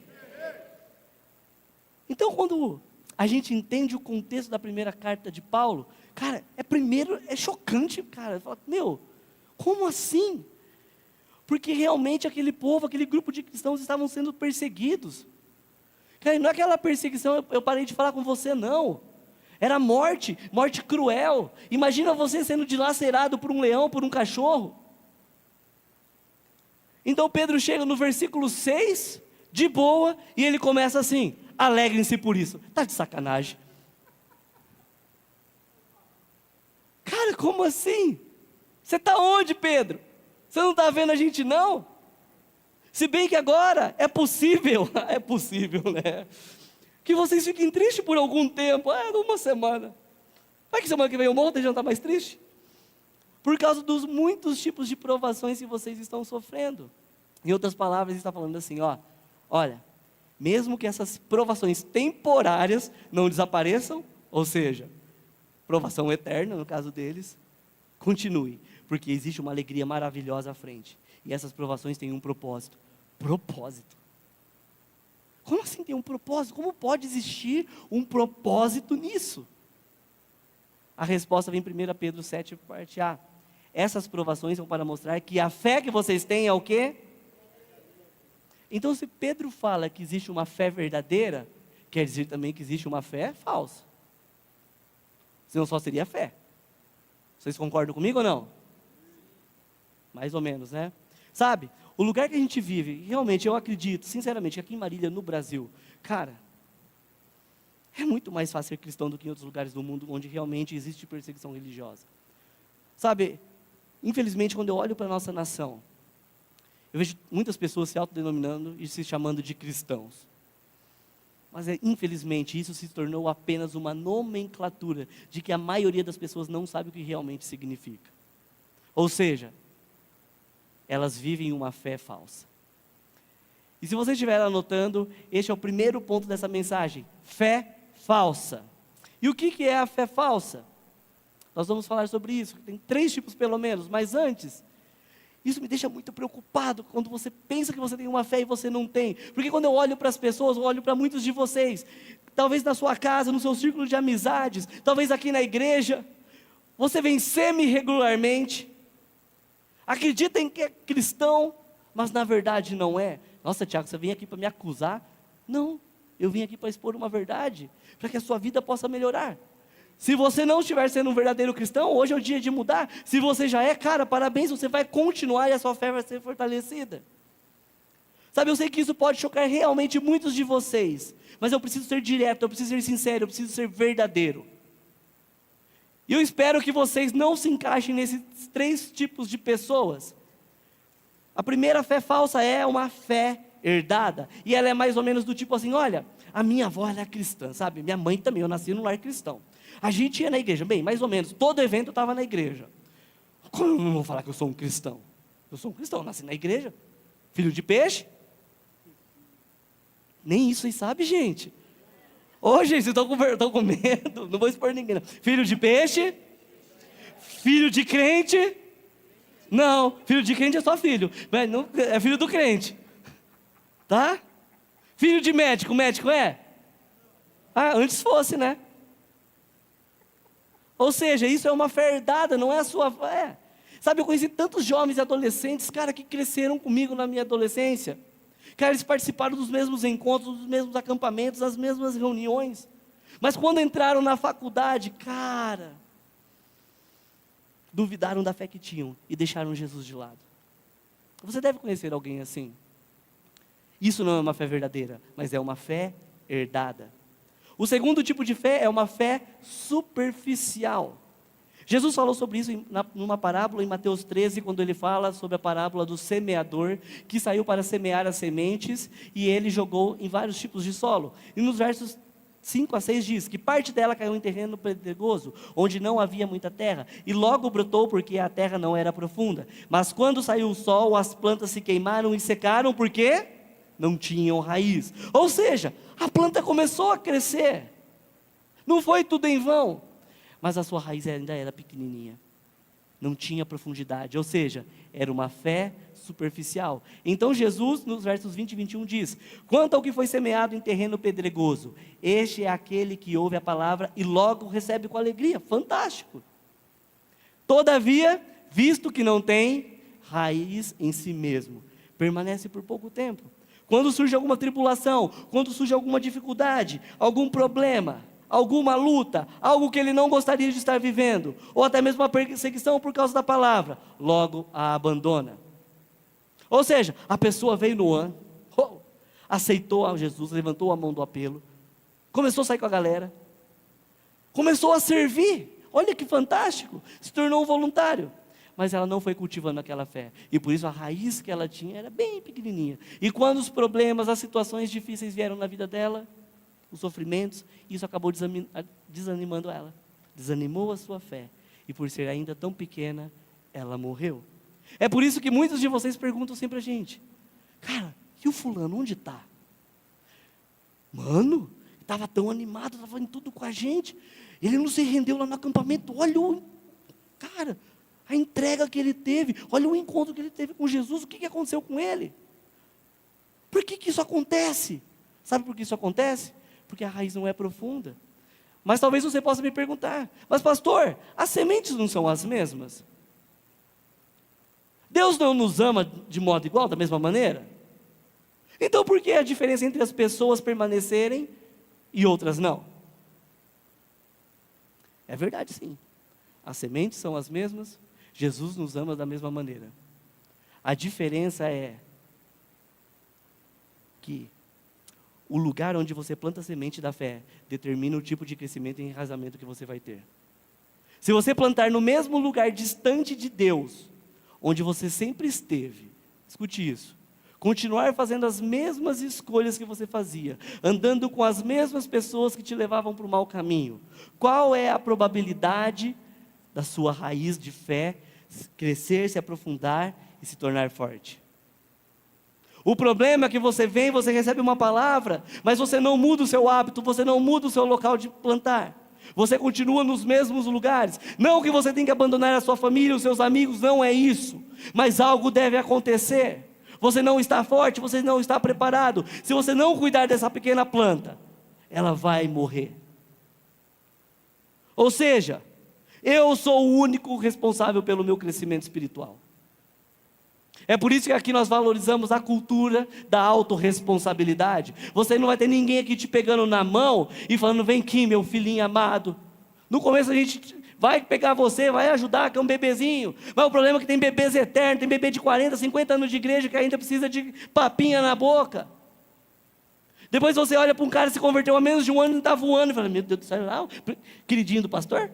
Então, quando a gente entende o contexto da primeira carta de Paulo, cara, é chocante, cara. Fala, meu, como assim? Porque realmente aquele povo, aquele grupo de cristãos estavam sendo perseguidos. Cara, não é aquela perseguição, eu parei de falar com você, não. Era morte cruel. Imagina você sendo dilacerado por um leão, por um cachorro. Então Pedro chega no versículo 6, de boa, e ele começa assim: alegrem-se por isso. Tá de sacanagem. Cara, como assim? Você está onde, Pedro? Você não está vendo a gente, não? Se bem que agora é possível, né? Que vocês fiquem tristes por algum tempo, uma semana. Vai que semana que vem eu morro, deixa eu não estar mais triste? Por causa dos muitos tipos de provações que vocês estão sofrendo. Em outras palavras, ele está falando assim, olha, mesmo que essas provações temporárias não desapareçam, ou seja, provação eterna no caso deles, continue, porque existe uma alegria maravilhosa à frente. E essas provações têm um propósito. Propósito? Como assim tem um propósito? Como pode existir um propósito nisso? A resposta vem em 1 Pedro 7, parte A. Essas provações são para mostrar que a fé que vocês têm é o quê? Então, se Pedro fala que existe uma fé verdadeira, quer dizer também que existe uma fé falsa. Senão só seria fé. Vocês concordam comigo ou não? Mais ou menos, né? Sabe, o lugar que a gente vive, realmente eu acredito, sinceramente, que aqui em Marília, no Brasil, cara, é muito mais fácil ser cristão do que em outros lugares do mundo, onde realmente existe perseguição religiosa. Sabe, infelizmente, quando eu olho para a nossa nação, eu vejo muitas pessoas se autodenominando e se chamando de cristãos. Mas, infelizmente, isso se tornou apenas uma nomenclatura de que a maioria das pessoas não sabe o que realmente significa. Ou seja, elas vivem uma fé falsa. E se você estiver anotando, este é o primeiro ponto dessa mensagem: fé falsa. E o que é a fé falsa? Nós vamos falar sobre isso, tem 3 tipos pelo menos, mas antes, isso me deixa muito preocupado quando você pensa que você tem uma fé e você não tem. Porque quando eu olho para as pessoas, eu olho para muitos de vocês, talvez na sua casa, no seu círculo de amizades, talvez aqui na igreja, você vem semi-regularmente, acreditem que é cristão, mas na verdade não é. Nossa, Tiago, você vem aqui para me acusar? Não, eu vim aqui para expor uma verdade, para que a sua vida possa melhorar. Se você não estiver sendo um verdadeiro cristão, hoje é o dia de mudar. Se você já é, cara, parabéns, você vai continuar e a sua fé vai ser fortalecida. Sabe, eu sei que isso pode chocar realmente muitos de vocês, mas eu preciso ser direto, eu preciso ser sincero, eu preciso ser verdadeiro. E eu espero que vocês não se encaixem nesses 3 tipos de pessoas. A primeira fé falsa é uma fé herdada, e ela é mais ou menos do tipo assim, olha, a minha avó ela é cristã, sabe, minha mãe também, eu nasci num lar cristão. A gente ia na igreja, bem, mais ou menos, todo evento eu estava na igreja. Como eu não vou falar que eu sou um cristão? Eu sou um cristão, eu nasci na igreja, filho de peixe. Nem isso vocês sabem, gente. Ô, gente, vocês estão com medo, não vou expor ninguém, não. Filho de peixe? Filho de crente? Não, filho de crente é só filho, mas não, é filho do crente. Tá? Filho de médico, médico é? Antes fosse, né? Ou seja, isso é uma fé herdada, não é a sua fé. Sabe, eu conheci tantos jovens e adolescentes, cara, que cresceram comigo na minha adolescência. Cara, eles participaram dos mesmos encontros, dos mesmos acampamentos, das mesmas reuniões. Mas quando entraram na faculdade, cara, duvidaram da fé que tinham e deixaram Jesus de lado. Você deve conhecer alguém assim. Isso não é uma fé verdadeira, mas é uma fé herdada. O segundo tipo de fé é uma fé superficial. Jesus falou sobre isso numa parábola em Mateus 13, quando ele fala sobre a parábola do semeador, que saiu para semear as sementes, e ele jogou em vários tipos de solo. E nos versos 5 a 6 diz que parte dela caiu em terreno pedregoso, onde não havia muita terra, e logo brotou porque a terra não era profunda. Mas quando saiu o sol, as plantas se queimaram e secaram, porque não tinham raiz. Ou seja, a planta começou a crescer, não foi tudo em vão, mas a sua raiz ainda era pequenininha, não tinha profundidade, ou seja, era uma fé superficial. Então Jesus, nos versos 20 e 21 diz: quanto ao que foi semeado em terreno pedregoso, este é aquele que ouve a palavra e logo recebe com alegria. Fantástico. Todavia, visto que não tem raiz em si mesmo, permanece por pouco tempo. Quando surge alguma tribulação, quando surge alguma dificuldade, algum problema, alguma luta, algo que ele não gostaria de estar vivendo, ou até mesmo uma perseguição por causa da palavra, logo a abandona. Ou seja, a pessoa veio no ano, aceitou a Jesus, levantou a mão do apelo, começou a sair com a galera, começou a servir, olha que fantástico, se tornou um voluntário. Mas ela não foi cultivando aquela fé, e por isso a raiz que ela tinha era bem pequenininha. E quando os problemas, as situações difíceis vieram na vida dela, os sofrimentos, isso acabou desanimando ela, desanimou a sua fé, e por ser ainda tão pequena, ela morreu. É por isso que muitos de vocês perguntam sempre a gente: cara, e o fulano, onde está? Mano, estava tão animado, estava em tudo com a gente, ele não se rendeu lá no acampamento, olha cara, a entrega que ele teve, olha o encontro que ele teve com Jesus, o que aconteceu com ele? Por que isso acontece? Sabe por que isso acontece? Porque a raiz não é profunda. Mas talvez você possa me perguntar: mas pastor, as sementes não são as mesmas? Deus não nos ama de modo igual, da mesma maneira? Então por que a diferença entre as pessoas permanecerem e outras não? É verdade, sim. As sementes são as mesmas, Jesus nos ama da mesma maneira. A diferença é que o lugar onde você planta a semente da fé determina o tipo de crescimento e enraizamento que você vai ter. Se você plantar no mesmo lugar distante de Deus, onde você sempre esteve, escute isso, continuar fazendo as mesmas escolhas que você fazia, andando com as mesmas pessoas que te levavam para o mau caminho, qual é a probabilidade da sua raiz de fé crescer, se aprofundar e se tornar forte? O problema é que você vem, você recebe uma palavra, mas você não muda o seu hábito, você não muda o seu local de plantar. Você continua nos mesmos lugares. Não que você tenha que abandonar a sua família, os seus amigos, não é isso. Mas algo deve acontecer. Você não está forte, você não está preparado. Se você não cuidar dessa pequena planta, ela vai morrer. Ou seja, eu sou o único responsável pelo meu crescimento espiritual. É por isso que aqui nós valorizamos a cultura da autorresponsabilidade. Você não vai ter ninguém aqui te pegando na mão e falando: vem aqui, meu filhinho amado. No começo a gente vai pegar você, vai ajudar, que é um bebezinho. Mas o problema é que tem bebês eternos, tem bebê de 40, 50 anos de igreja que ainda precisa de papinha na boca. Depois você olha para um cara que se converteu há menos de um ano e está voando e fala: meu Deus do céu, queridinho do pastor?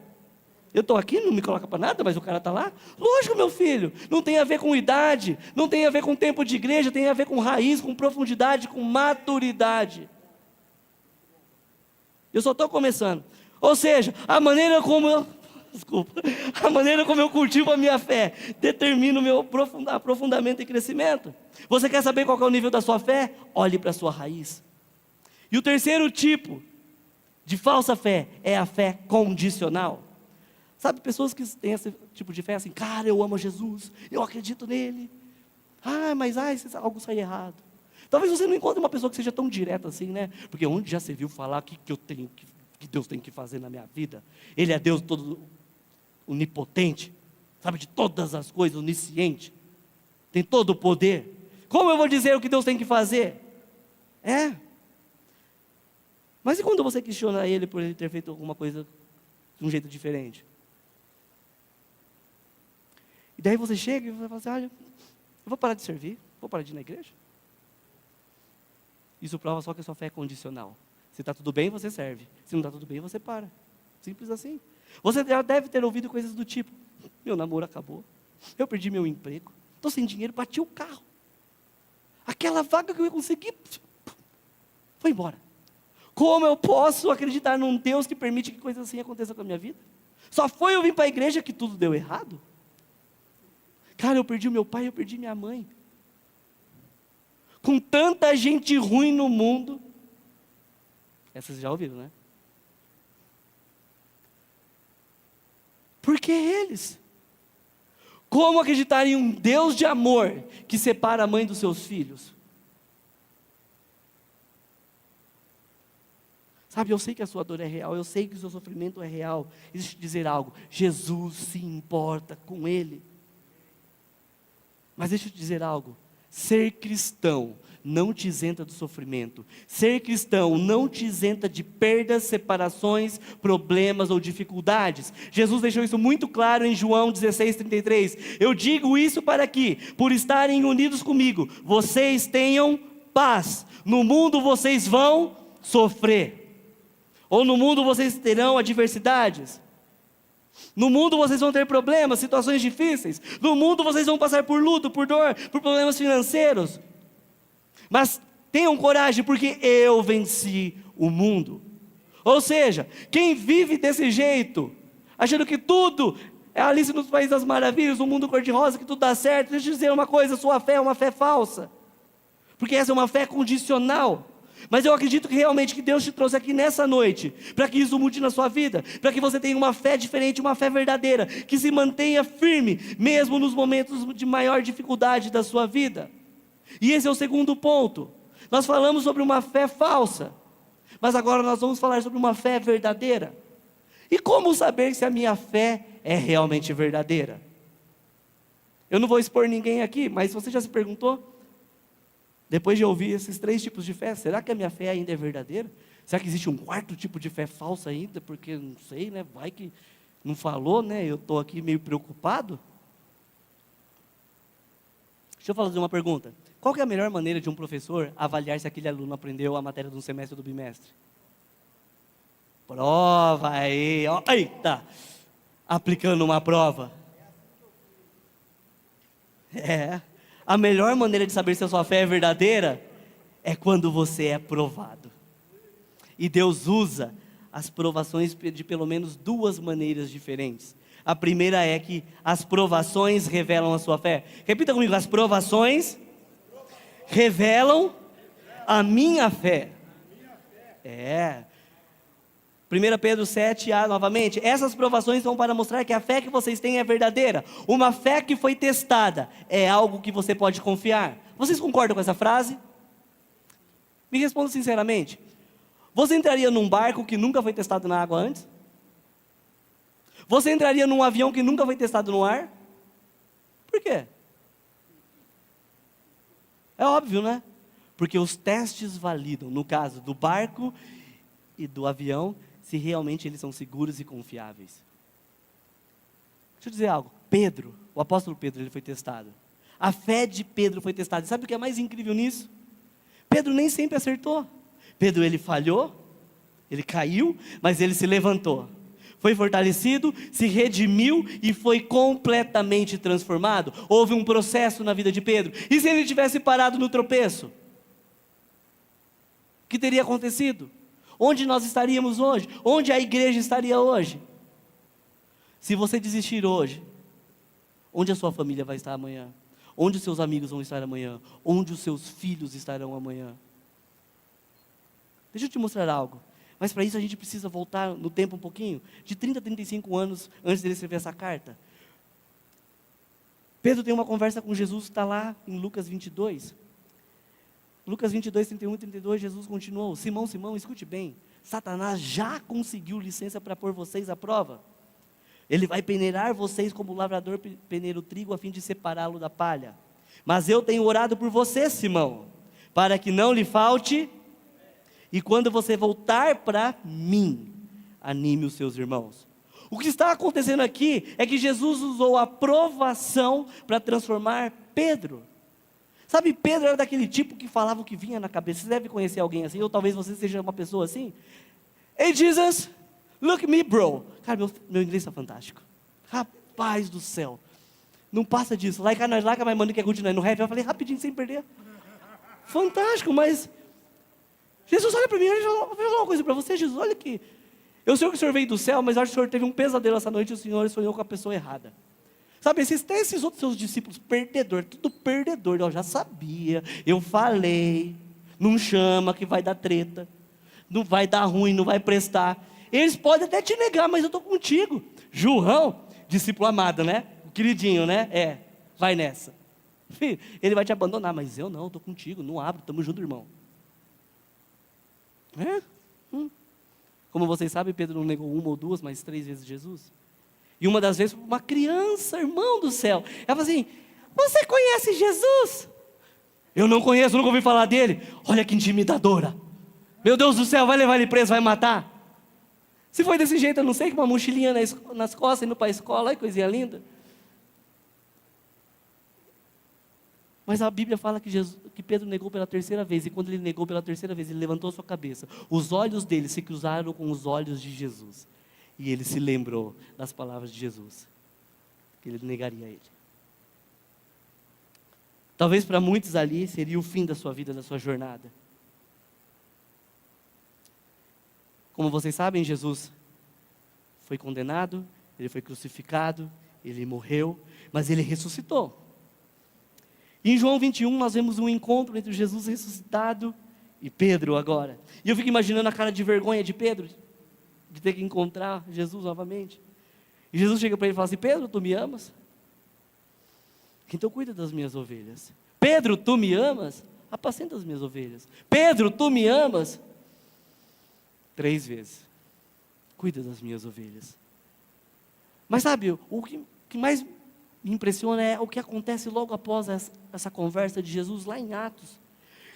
Eu estou aqui, não me coloca para nada, mas o cara está lá. Lógico, meu filho, não tem a ver com idade, não tem a ver com tempo de igreja, tem a ver com raiz, com profundidade, com maturidade. Eu só estou começando. Ou seja, a maneira como eu cultivo a minha fé determina o meu aprofundamento e crescimento. Você quer saber qual é o nível da sua fé? Olhe para a sua raiz. E o terceiro tipo de falsa fé é a fé condicional. Sabe, pessoas que têm esse tipo de fé assim: cara, eu amo Jesus, eu acredito nele. Mas se algo sair errado. Talvez você não encontre uma pessoa que seja tão direta assim, né? Porque onde já se viu falar que Deus tem que fazer na minha vida? Ele é Deus todo onipotente, sabe de todas as coisas, onisciente, tem todo o poder. Como eu vou dizer o que Deus tem que fazer? Mas e quando você questiona ele por ele ter feito alguma coisa de um jeito diferente? E daí você chega e você fala assim: olha, eu vou parar de servir, vou parar de ir na igreja. Isso prova só que a sua fé é condicional. Se está tudo bem, você serve. Se não está tudo bem, você para. Simples assim. Você já deve ter ouvido coisas do tipo: meu namoro acabou, eu perdi meu emprego, estou sem dinheiro, bati o carro. Aquela vaga que eu ia conseguir, foi embora. Como eu posso acreditar num Deus que permite que coisas assim aconteçam com a minha vida? Só foi eu vir para a igreja que tudo deu errado? Cara, eu perdi o meu pai, eu perdi minha mãe. Com tanta gente ruim no mundo. Essas já ouviram, né? Por que eles? Como acreditar em um Deus de amor que separa a mãe dos seus filhos? Sabe, eu sei que a sua dor é real, eu sei que o seu sofrimento é real. E deixa eu te dizer algo: Jesus se importa com ele. Mas deixa eu te dizer algo: Ser cristão não te isenta do sofrimento. Ser cristão não te isenta de perdas, separações, problemas ou dificuldades. Jesus deixou isso muito claro em João 16:33. Eu digo isso para que, por estarem unidos comigo, vocês tenham paz. No mundo vocês vão sofrer. Ou no mundo vocês terão adversidades. No mundo vocês vão ter problemas, situações difíceis. No mundo vocês vão passar por luto, por dor, por problemas financeiros. Mas tenham coragem, porque eu venci o mundo. Ou seja, quem vive desse jeito, achando que tudo é Alice nos Países das Maravilhas, um mundo cor-de-rosa, que tudo dá certo, deixa eu dizer uma coisa, sua fé é uma fé falsa. Porque essa é uma fé condicional. Mas eu acredito que realmente que Deus te trouxe aqui nessa noite, para que isso mude na sua vida, para que você tenha uma fé diferente, uma fé verdadeira, que se mantenha firme, mesmo nos momentos de maior dificuldade da sua vida. E esse é o segundo ponto. Nós falamos sobre uma fé falsa, mas agora nós vamos falar sobre uma fé verdadeira. E como saber se a minha fé é realmente verdadeira? Eu não vou expor ninguém aqui, mas você já se perguntou? Depois de ouvir esses 3 tipos de fé, será que a minha fé ainda é verdadeira? Será que existe um 4º tipo de fé falsa ainda? Porque não sei, né? Vai que não falou, né? Eu estou aqui meio preocupado. Deixa eu fazer uma pergunta. Qual que é a melhor maneira de um professor avaliar se aquele aluno aprendeu a matéria do semestre ou do bimestre? Prova aí, ó, eita! Aplicando uma prova. A melhor maneira de saber se a sua fé é verdadeira é quando você é provado. E Deus usa as provações de pelo menos 2 maneiras diferentes. A primeira é que as provações revelam a sua fé. Repita comigo, as provações revelam a minha fé. 1 Pedro 7a, novamente, essas provações são para mostrar que a fé que vocês têm é verdadeira. Uma fé que foi testada é algo que você pode confiar. Vocês concordam com essa frase? Me responda sinceramente. Você entraria num barco que nunca foi testado na água antes? Você entraria num avião que nunca foi testado no ar? Por quê? É óbvio, né? Porque os testes validam, no caso do barco e do avião, se realmente eles são seguros e confiáveis. Deixa eu dizer algo. Pedro, o apóstolo Pedro, ele foi testado. A fé de Pedro foi testada. E sabe o que é mais incrível nisso? Pedro nem sempre acertou. Pedro, ele falhou, ele caiu, mas ele se levantou. Foi fortalecido, se redimiu e foi completamente transformado. Houve um processo na vida de Pedro. E se ele tivesse parado no tropeço? O que teria acontecido? Onde nós estaríamos hoje? Onde a igreja estaria hoje? Se você desistir hoje, onde a sua família vai estar amanhã? Onde os seus amigos vão estar amanhã? Onde os seus filhos estarão amanhã? Deixa eu te mostrar algo. Mas para isso a gente precisa voltar no tempo um pouquinho, de 30 a 35 anos antes de ele escrever essa carta. Pedro tem uma conversa com Jesus, está lá em Lucas 22. Lucas 22, 31 e 32, Jesus continuou: Simão, Simão, escute bem, Satanás já conseguiu licença para pôr vocês à prova. Ele vai peneirar vocês como o lavrador peneira o trigo a fim de separá-lo da palha. Mas eu tenho orado por você, Simão, para que não lhe falte. E quando você voltar para mim, anime os seus irmãos. O que está acontecendo aqui é que Jesus usou a provação para transformar Pedro. Sabe, Pedro era daquele tipo que falava o que vinha na cabeça. Você deve conhecer alguém assim, ou talvez você seja uma pessoa assim. Hey Jesus, look at me bro. Cara, meu inglês está fantástico. Rapaz do céu. Não passa disso. Like my money, que é good night. No rap eu falei rapidinho, sem perder. Fantástico, mas... Jesus, olha para mim, eu vou falar uma coisa para você, Jesus, olha aqui. Eu sei que o senhor veio do céu, mas acho que o senhor teve um pesadelo essa noite e o senhor sonhou com a pessoa errada. Sabe, esses outros seus discípulos, perdedor, tudo perdedor, eu já sabia, eu falei, não chama que vai dar treta, não vai dar ruim, não vai prestar. Eles podem até te negar, mas eu estou contigo. João, discípulo amado, né? O queridinho, né? Vai nessa. Filho, ele vai te abandonar, mas eu não, estou contigo, não abro, estamos juntos, irmão. Como vocês sabem, Pedro não negou 1 ou 2, mas 3 vezes Jesus. E uma das vezes, uma criança, irmão do céu. Ela falou assim: você conhece Jesus? Eu não conheço, nunca ouvi falar dele. Olha que intimidadora. Meu Deus do céu, vai levar ele preso, vai matar. Se foi desse jeito, eu não sei, com uma mochilinha nas costas, indo para a escola, ai, coisinha linda. Mas a Bíblia fala que Pedro negou pela terceira vez, e quando ele negou pela terceira vez, ele levantou sua cabeça. Os olhos dele se cruzaram com os olhos de Jesus. E ele se lembrou das palavras de Jesus, que ele negaria ele. Talvez para muitos ali seria o fim da sua vida, da sua jornada. Como vocês sabem, Jesus foi condenado, ele foi crucificado, ele morreu, mas ele ressuscitou. E em João 21 nós vemos um encontro entre Jesus ressuscitado e Pedro agora. E eu fico imaginando a cara de vergonha de Pedro, de ter que encontrar Jesus novamente. E Jesus chega para ele e fala assim: Pedro, tu me amas? Então cuida das minhas ovelhas. Pedro, tu me amas? Apacenta as minhas ovelhas. Pedro, tu me amas? 3 vezes. Cuida das minhas ovelhas. Mas sabe, o que mais me impressiona é o que acontece logo após essa conversa de Jesus lá em Atos.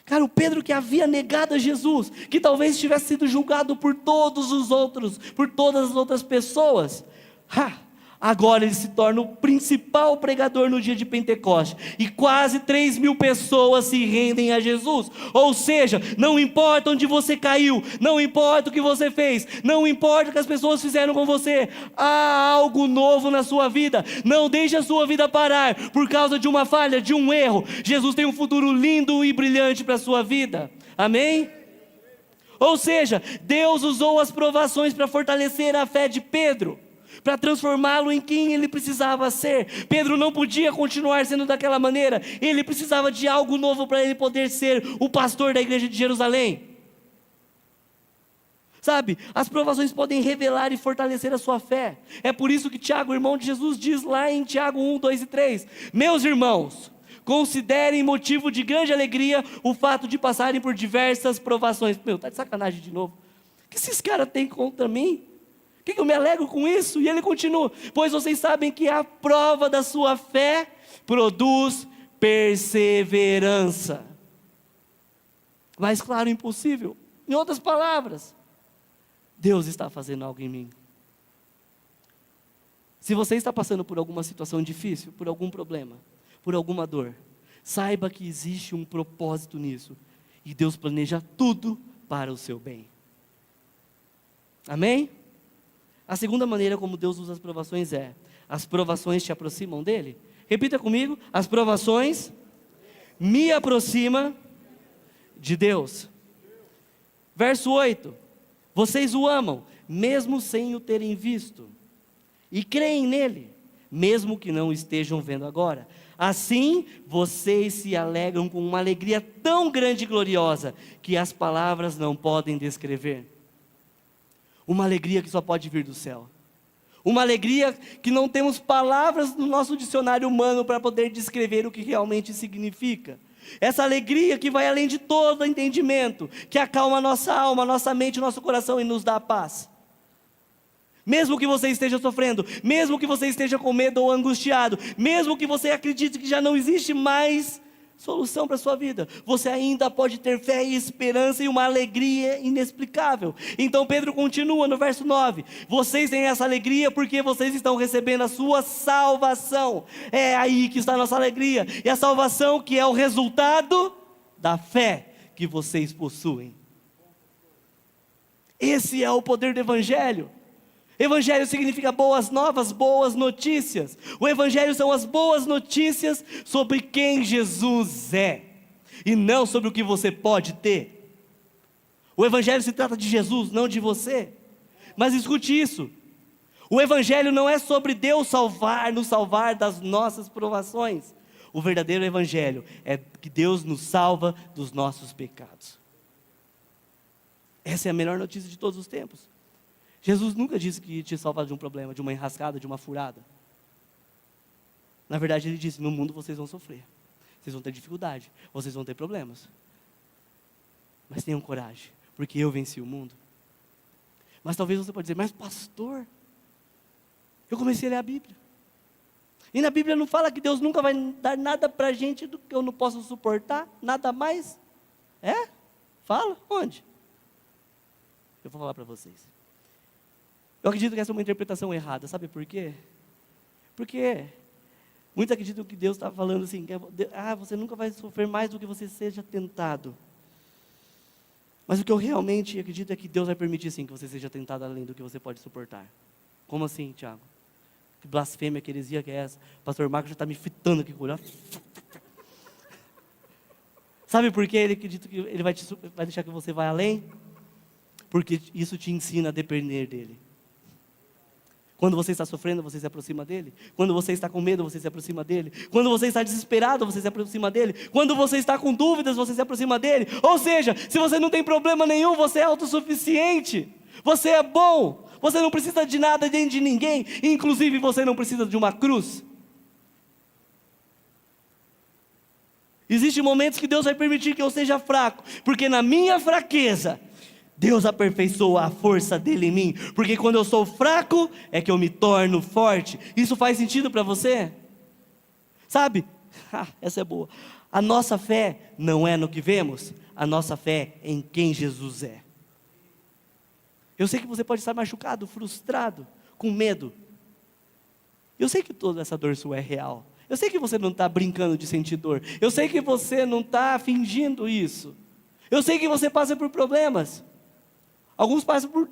Cara, o Pedro que havia negado a Jesus, que talvez tivesse sido julgado por todos os outros, por todas as outras pessoas, agora ele se torna o principal pregador no dia de Pentecoste, e quase 3.000 pessoas se rendem a Jesus. Ou seja, não importa onde você caiu, não importa o que você fez, não importa o que as pessoas fizeram com você, há algo novo na sua vida. Não deixe a sua vida parar por causa de uma falha, de um erro. Jesus tem um futuro lindo e brilhante para a sua vida. Amém? Ou seja, Deus usou as provações para fortalecer a fé de Pedro, para transformá-lo em quem ele precisava ser. Pedro não podia continuar sendo daquela maneira, ele precisava de algo novo para ele poder ser o pastor da igreja de Jerusalém. Sabe, as provações podem revelar e fortalecer a sua fé. É por isso que Tiago, irmão de Jesus, diz lá em Tiago 1, 2 e 3: meus irmãos, considerem motivo de grande alegria o fato de passarem por diversas provações. Meu, tá de sacanagem de novo. O que esses caras têm contra mim? O que eu me alegro com isso? E ele continua: pois vocês sabem que a prova da sua fé produz perseverança. Mais claro, impossível. Em outras palavras, Deus está fazendo algo em mim. Se você está passando por alguma situação difícil, por algum problema, por alguma dor, saiba que existe um propósito nisso, e Deus planeja tudo para o seu bem. Amém? A segunda maneira como Deus usa as provações é: as provações te aproximam dele. Repita comigo: as provações me aproximam de Deus. Verso 8: vocês o amam, mesmo sem o terem visto, e creem nele, mesmo que não estejam vendo agora. Assim, vocês se alegram com uma alegria tão grande e gloriosa, que as palavras não podem descrever. Uma alegria que só pode vir do céu. Uma alegria que não temos palavras no nosso dicionário humano para poder descrever o que realmente significa. Essa alegria que vai além de todo entendimento, que acalma a nossa alma, a nossa mente, o nosso coração e nos dá paz. Mesmo que você esteja sofrendo, mesmo que você esteja com medo ou angustiado, mesmo que você acredite que já não existe mais solução para a sua vida, você ainda pode ter fé e esperança e uma alegria inexplicável. Então Pedro continua no verso 9: vocês têm essa alegria porque vocês estão recebendo a sua salvação. É aí que está a nossa alegria, e a salvação que é o resultado da fé que vocês possuem. Esse é o poder do Evangelho. Evangelho significa boas novas, boas notícias. O Evangelho são as boas notícias sobre quem Jesus é, e não sobre o que você pode ter. O Evangelho se trata de Jesus, não de você. Mas escute isso: o Evangelho não é sobre Deus nos salvar das nossas provações. O verdadeiro Evangelho é que Deus nos salva dos nossos pecados. Essa é a melhor notícia de todos os tempos. Jesus nunca disse que ia te salvar de um problema, de uma enrascada, de uma furada. Na verdade, ele disse: no mundo vocês vão sofrer, vocês vão ter dificuldade, vocês vão ter problemas. Mas tenham coragem, porque eu venci o mundo. Mas talvez você pode dizer: mas pastor, eu comecei a ler a Bíblia. E na Bíblia não fala que Deus nunca vai dar nada para a gente do que eu não posso suportar? Nada mais? É? Fala? Onde? Eu vou falar para vocês. Eu acredito que essa é uma interpretação errada. Sabe por quê? Porque muitos acreditam que Deus está falando assim, você nunca vai sofrer mais do que você seja tentado. Mas o que eu realmente acredito é que Deus vai permitir sim que você seja tentado além do que você pode suportar. Como assim, Tiago? Que blasfêmia, que heresia que é essa? O pastor Marcos já está me fitando aqui com o olhar. Sabe por que ele acredita que ele vai deixar que você vá além? Porque isso te ensina a depender dele. Quando você está sofrendo, você se aproxima dele. Quando você está com medo, você se aproxima dele. Quando você está desesperado, você se aproxima dele. Quando você está com dúvidas, você se aproxima dele. Ou seja, se você não tem problema nenhum, você é autossuficiente. Você é bom. Você não precisa de nada nem de ninguém. Inclusive, você não precisa de uma cruz. Existem momentos que Deus vai permitir que eu seja fraco. Porque na minha fraqueza, Deus aperfeiçoa a força dele em mim. Porque quando eu sou fraco, é que eu me torno forte. Isso faz sentido para você? Sabe? Essa é boa. A nossa fé não é no que vemos. A nossa fé é em quem Jesus é. Eu sei que você pode estar machucado, frustrado, com medo. Eu sei que toda essa dor sua é real. Eu sei que você não está brincando de sentir dor. Eu sei que você não está fingindo isso. Eu sei que você passa por problemas. Alguns passam por...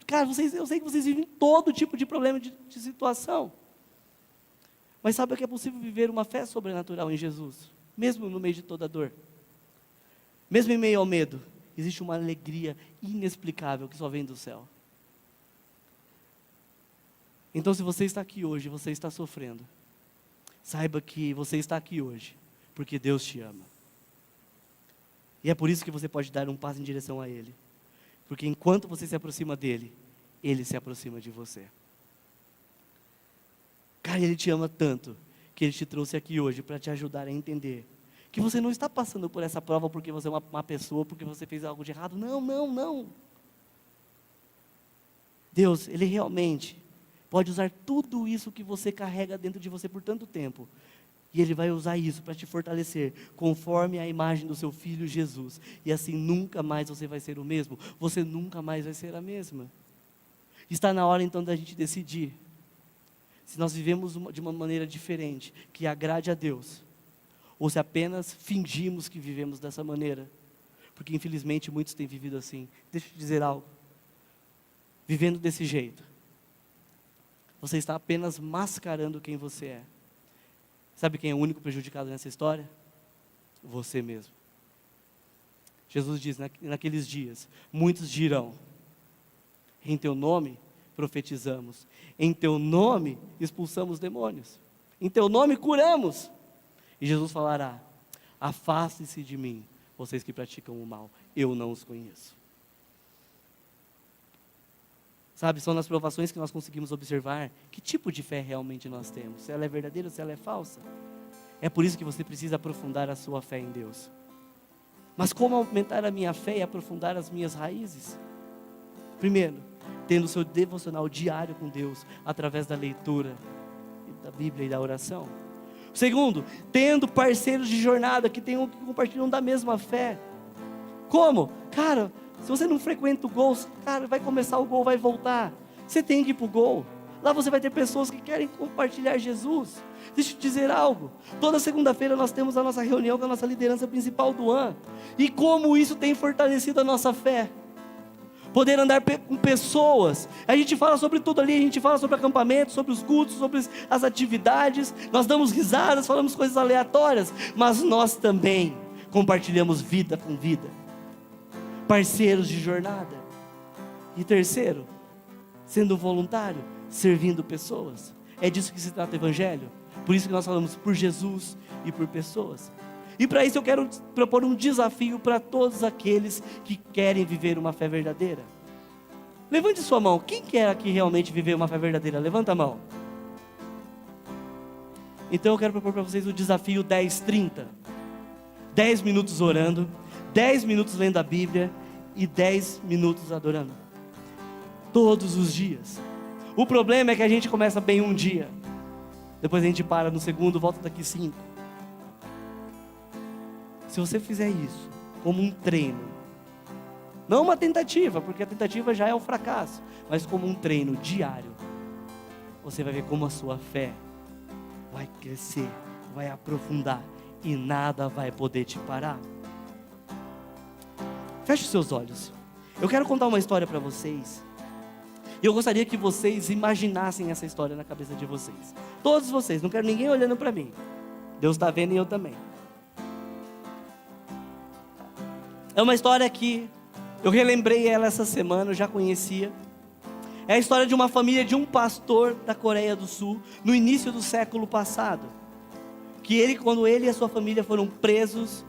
Cara, eu sei que vocês vivem todo tipo de problema, de situação. Mas sabe que é possível viver uma fé sobrenatural em Jesus? Mesmo no meio de toda a dor. Mesmo em meio ao medo. Existe uma alegria inexplicável que só vem do céu. Então, se você está aqui hoje, você está sofrendo, saiba que você está aqui hoje, porque Deus te ama. E é por isso que você pode dar um passo em direção a Ele. Porque enquanto você se aproxima dEle, Ele se aproxima de você. Cara, Ele te ama tanto, que Ele te trouxe aqui hoje para te ajudar a entender que você não está passando por essa prova porque você é uma má pessoa, porque você fez algo de errado. Não, não, não. Deus, Ele realmente pode usar tudo isso que você carrega dentro de você por tanto tempo. E Ele vai usar isso para te fortalecer, conforme a imagem do seu Filho Jesus. E assim nunca mais você vai ser o mesmo. Você nunca mais vai ser a mesma. Está na hora então da gente decidir se nós vivemos de uma maneira diferente, que agrade a Deus, ou se apenas fingimos que vivemos dessa maneira. Porque infelizmente muitos têm vivido assim. Deixa eu te dizer algo. Vivendo desse jeito, você está apenas mascarando quem você é. Sabe quem é o único prejudicado nessa história? Você mesmo. Jesus diz, naqueles dias, muitos dirão, em teu nome profetizamos, em teu nome expulsamos demônios, em teu nome curamos. E Jesus falará, afaste-se de mim, vocês que praticam o mal, eu não os conheço. Sabe, são nas provações que nós conseguimos observar que tipo de fé realmente nós temos, se ela é verdadeira ou se ela é falsa. É por isso que você precisa aprofundar a sua fé em Deus. Mas como aumentar a minha fé e aprofundar as minhas raízes? Primeiro, tendo o seu devocional diário com Deus, através da leitura da Bíblia e da oração. Segundo, tendo parceiros de jornada que compartilham da mesma fé. Como? Cara, se você não frequenta o Gol, cara, vai começar o Gol, vai voltar. Você tem que ir para o Gol. Lá você vai ter pessoas que querem compartilhar Jesus. Deixa eu te dizer algo. Toda segunda-feira nós temos a nossa reunião com a nossa liderança principal do ano. E como isso tem fortalecido a nossa fé. Poder andar com pessoas. A gente fala sobre tudo ali, a gente fala sobre acampamento, sobre os cultos, sobre as atividades. Nós damos risadas, falamos coisas aleatórias. Mas nós também compartilhamos vida com vida. Parceiros de jornada. E terceiro, sendo voluntário, servindo pessoas. É disso que se trata o Evangelho. Por isso que nós falamos por Jesus e por pessoas. E para isso eu quero propor um desafio para todos aqueles que querem viver uma fé verdadeira. Levante sua mão. Quem quer aqui realmente viver uma fé verdadeira? Levanta a mão. Então eu quero propor para vocês o desafio 10-30. 10 minutos orando, 10 minutos lendo a Bíblia e 10 minutos adorando. Todos os dias. O problema é que a gente começa bem um dia. Depois a gente para no segundo, volta daqui 5. Se você fizer isso como um treino, não uma tentativa, porque a tentativa já é o fracasso, mas como um treino diário, você vai ver como a sua fé vai crescer, vai aprofundar e nada vai poder te parar. Feche os seus olhos. Eu quero contar uma história para vocês. E eu gostaria que vocês imaginassem essa história na cabeça de vocês. Todos vocês, não quero ninguém olhando para mim. Deus está vendo e eu também. É uma história que eu relembrei ela essa semana, eu já conhecia. É a história de uma família de um pastor da Coreia do Sul, no início do século passado. Quando ele e a sua família foram presos,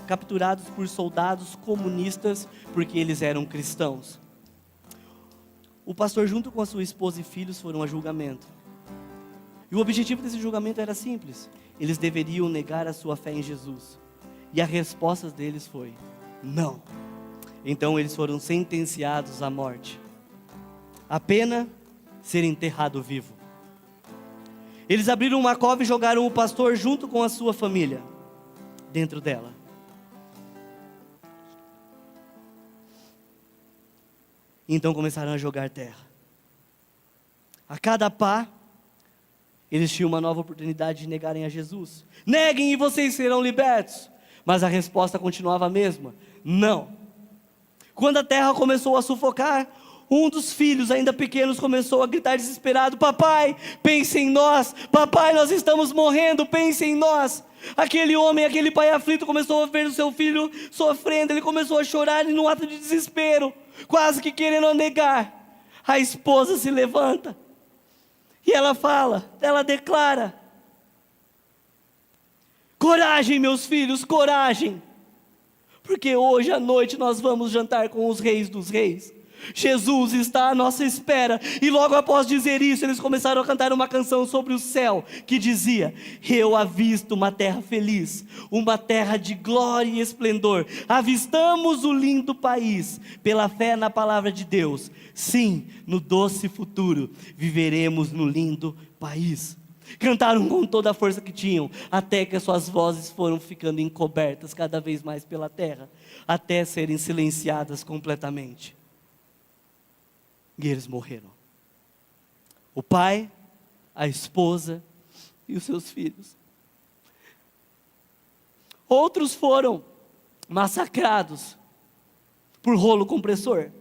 capturados por soldados comunistas, porque eles eram cristãos. O pastor, junto com a sua esposa e filhos, foram a julgamento. E o objetivo desse julgamento era simples. Eles deveriam negar a sua fé em Jesus. E a resposta deles foi: não. Então eles foram sentenciados à morte. A pena, ser enterrado vivo. Eles abriram uma cova e jogaram o pastor junto com a sua família dentro dela. Então começaram a jogar terra. A cada pá, eles tinham uma nova oportunidade de negarem a Jesus. Neguem e vocês serão libertos. Mas a resposta continuava a mesma: não. Quando a terra começou a sufocar, um dos filhos, ainda pequenos, começou a gritar desesperado: papai, pense em nós. Papai, nós estamos morrendo, pense em nós. Aquele homem, aquele pai aflito, começou a ver o seu filho sofrendo. Ele começou a chorar e num ato de desespero, quase que querendo negar. A esposa se levanta e ela declara: coragem, meus filhos, coragem, porque hoje à noite nós vamos jantar com os reis dos reis. Jesus está à nossa espera. E logo após dizer isso, eles começaram a cantar uma canção sobre o céu, que dizia: eu avisto uma terra feliz, uma terra de glória e esplendor. Avistamos o lindo país, pela fé na palavra de Deus. Sim, no doce futuro, viveremos no lindo país. Cantaram com toda a força que tinham, até que as suas vozes foram ficando encobertas cada vez mais pela terra, até serem silenciadas completamente. E eles morreram. O pai, a esposa e os seus filhos. Outros foram massacrados por rolo compressor.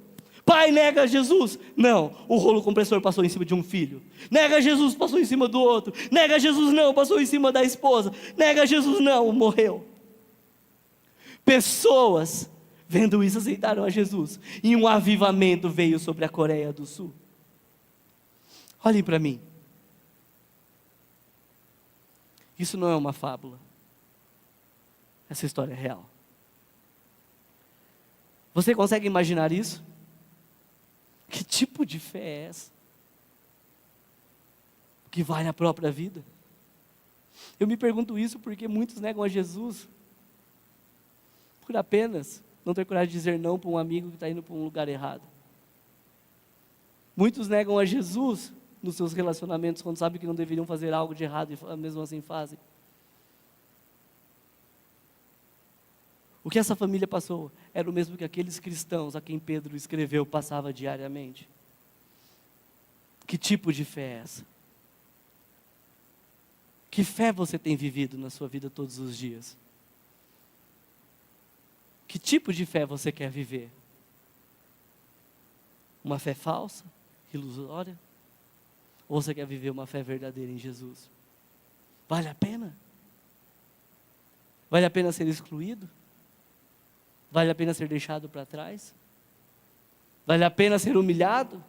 Pai, nega Jesus. Não, o rolo compressor passou em cima de um filho. Nega Jesus, passou em cima do outro. Nega Jesus, não, passou em cima da esposa. Nega Jesus, não, morreu. Pessoas, vendo isso, aceitaram a Jesus. E um avivamento veio sobre a Coreia do Sul. Olhem para mim. Isso não é uma fábula. Essa história é real. Você consegue imaginar isso? Que tipo de fé é essa? Que vale a própria vida? Eu me pergunto isso porque muitos negam a Jesus por apenas não ter coragem de dizer não para um amigo que está indo para um lugar errado. Muitos negam a Jesus nos seus relacionamentos quando sabem que não deveriam fazer algo de errado e mesmo assim fazem. O que essa família passou era o mesmo que aqueles cristãos a quem Pedro escreveu passava diariamente. Que tipo de fé é essa? Que fé você tem vivido na sua vida todos os dias? Que tipo de fé você quer viver? Uma fé falsa, ilusória? Ou você quer viver uma fé verdadeira em Jesus? Vale a pena? Vale a pena ser excluído? Vale a pena ser deixado para trás? Vale a pena ser humilhado?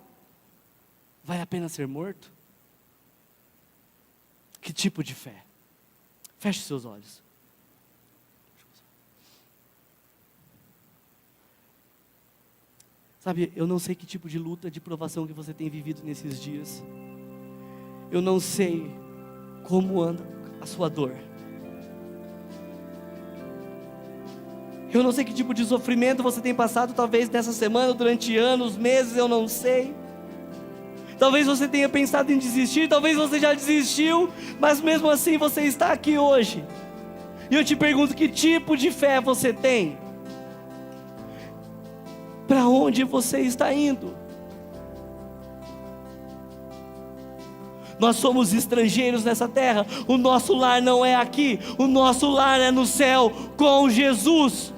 Vale a pena ser morto? Que tipo de fé? Feche seus olhos. Sabe, eu não sei que tipo de luta, de provação que você tem vivido nesses dias. Eu não sei como anda a sua dor. Eu não sei que tipo de sofrimento você tem passado, talvez nessa semana, durante anos, meses, eu não sei. Talvez você tenha pensado em desistir, talvez você já desistiu, mas mesmo assim você está aqui hoje. E eu te pergunto, que tipo de fé você tem? Para onde você está indo? Nós somos estrangeiros nessa terra, o nosso lar não é aqui, o nosso lar é no céu com Jesus.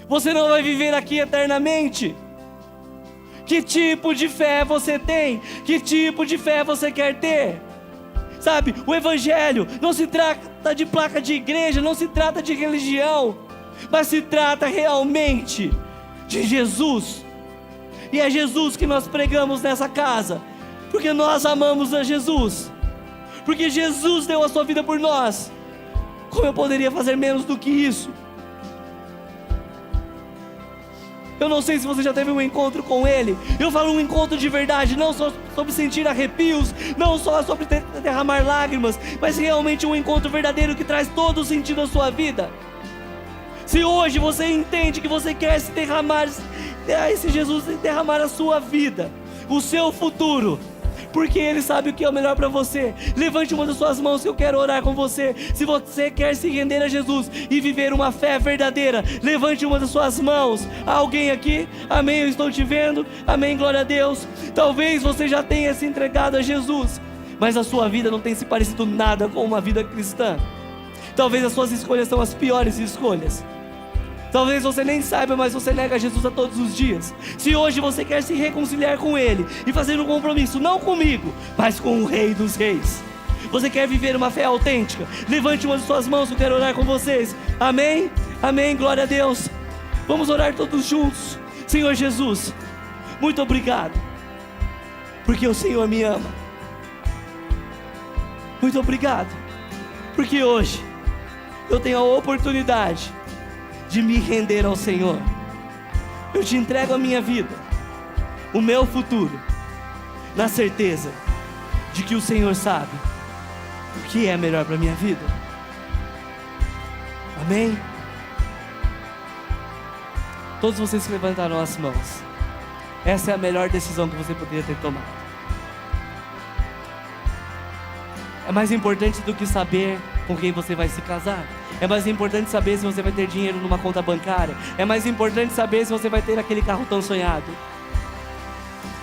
Você não vai viver aqui eternamente. Que tipo de fé você tem? Que tipo de fé você quer ter? Sabe, o Evangelho não se trata de placa de igreja, não se trata de religião, mas se trata realmente de Jesus. E é Jesus que nós pregamos nessa casa, porque nós amamos a Jesus, porque Jesus deu a sua vida por nós. Como eu poderia fazer menos do que isso? Eu não sei se você já teve um encontro com Ele. Eu falo um encontro de verdade, não só sobre sentir arrepios, não só sobre derramar lágrimas, mas realmente um encontro verdadeiro que traz todo o sentido à sua vida. Se hoje você entende que você quer se derramar, esse Jesus derramar a sua vida, o seu futuro, porque Ele sabe o que é o melhor para você, levante uma das suas mãos que eu quero orar com você. Se você quer se render a Jesus e viver uma fé verdadeira, levante uma das suas mãos. Há alguém aqui? Amém, eu estou te vendo. Amém, glória a Deus. Talvez você já tenha se entregado a Jesus, mas a sua vida não tem se parecido nada com uma vida cristã. Talvez as suas escolhas são as piores escolhas. Talvez você nem saiba, mas você nega Jesus a todos os dias. Se hoje você quer se reconciliar com Ele e fazer um compromisso, não comigo, mas com o Rei dos Reis, você quer viver uma fé autêntica, levante uma de suas mãos que eu quero orar com vocês. Amém? Amém, glória a Deus. Vamos orar todos juntos. Senhor Jesus, muito obrigado, porque o Senhor me ama. Muito obrigado, porque hoje eu tenho a oportunidade de me render ao Senhor. Eu te entrego a minha vida, o meu futuro, na certeza de que o Senhor sabe o que é melhor para a minha vida. Amém? Todos vocês que levantaram as mãos, essa é a melhor decisão que você poderia ter tomado. É mais importante do que saber com quem você vai se casar. É mais importante saber se você vai ter dinheiro numa conta bancária. É mais importante saber se você vai ter aquele carro tão sonhado.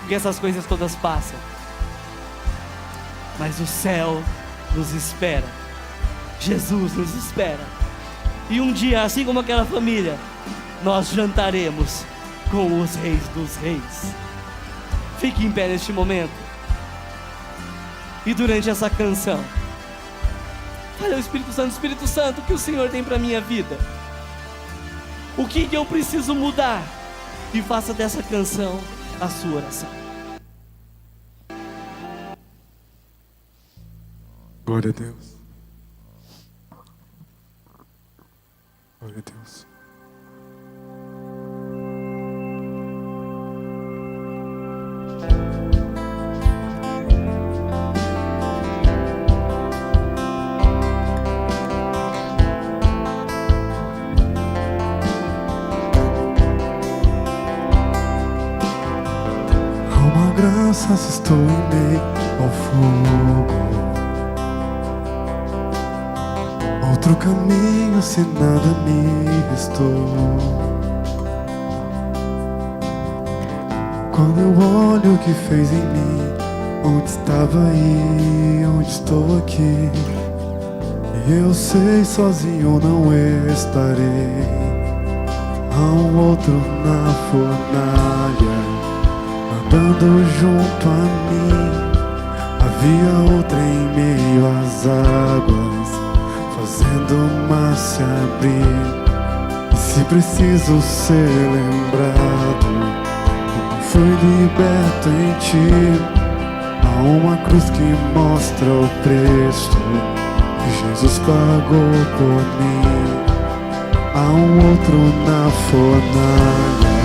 Porque essas coisas todas passam, mas o céu nos espera. Jesus nos espera. E um dia, assim como aquela família, nós jantaremos com os reis dos reis. Fique em pé neste momento. E durante essa canção, fale ao Espírito Santo, o que o Senhor tem para a minha vida? O que eu preciso mudar? E faça dessa canção a sua oração. Glória a Deus. Glória a Deus. Se estou em meio ao fogo, outro caminho se nada me restou. Quando eu olho o que fez em mim, onde estava aí, onde estou aqui, e eu sei sozinho não estarei. Há um outro na fornalha, andando junto a mim. Havia outra em meio às águas, fazendo o mar se abrir. E se preciso ser lembrado, fui liberto em ti. Há uma cruz que mostra o preço que Jesus pagou por mim. Há um outro na fornalha,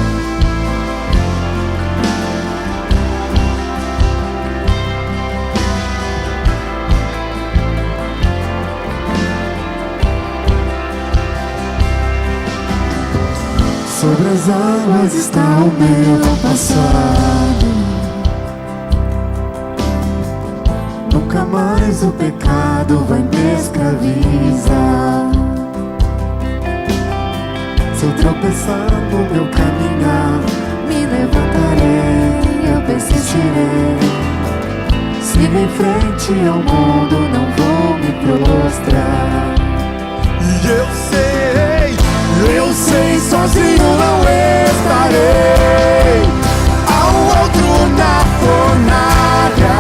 Sobre as águas está o meu passado. Nunca mais o pecado vai me escravizar. Se eu tropeçar no meu caminhar, me levantarei, eu persistirei. Sigo em frente ao mundo, não vou me prostrar. E eu sei, sozinho não estarei. Há um outro na fornalha,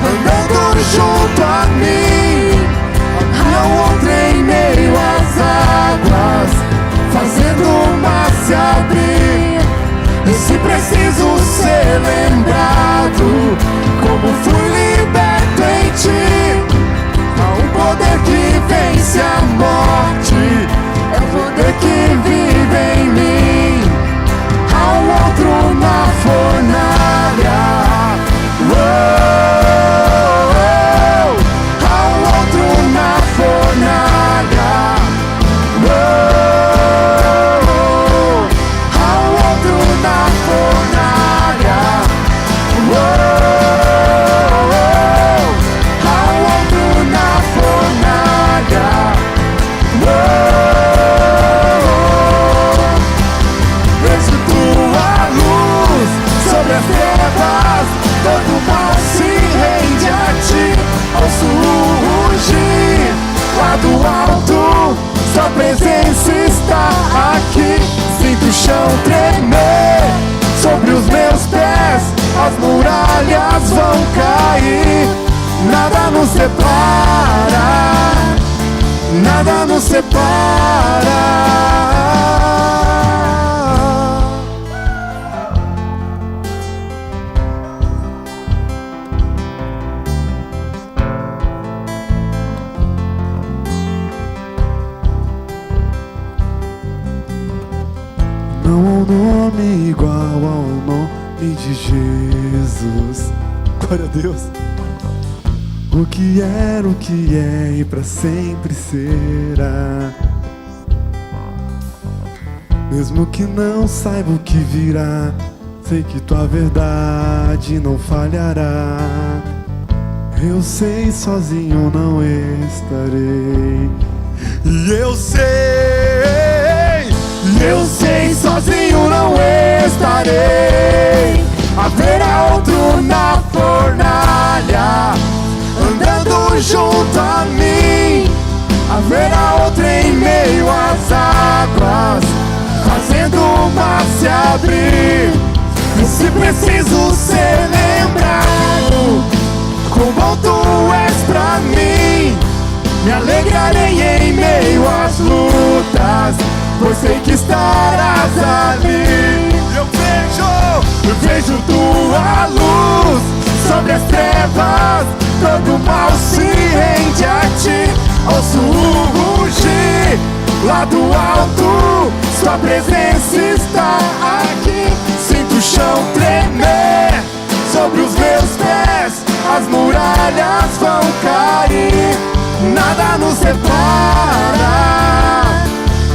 andando junto a mim. Há um outro em meio às águas, fazendo o mar se abrir. E se preciso ser lembrado, como fui liberto em ti, há um poder que vence a morte, é o poder que vive em mim. Há um outro na fornalha, há um outro na fornalha, há um outro na fornalha, há um outro na fornalha. Vejo tua luz sobre as trevas, todo mal se rende a ti. Ouço o rugir lá do alto, sua presença está aqui. Sinto o chão tremer sobre os meus pés, as muralhas vão cair. Nada nos separa, nada nos separa. Não há um nome igual ao nome de Jesus. Glória a Deus. O que era, o que é e pra sempre será. Mesmo que não saiba o que virá, sei que tua verdade não falhará. Eu sei, sozinho não estarei. E eu sei, sozinho não estarei. Haverá outro na fornalha, andando junto a mim. Haverá outro em meio às águas, fazendo o mar se abrir. E se preciso ser lembrado, quão bom tu és pra mim, me alegrarei em meio às lutas, pois sei que estarás ali. Eu vejo tua luz sobre as trevas, todo mal se rende a ti. Ouço o rugir lá do alto, sua presença está aqui. Sinto o chão tremer sobre os meus pés, as muralhas vão cair. Nada nos separa,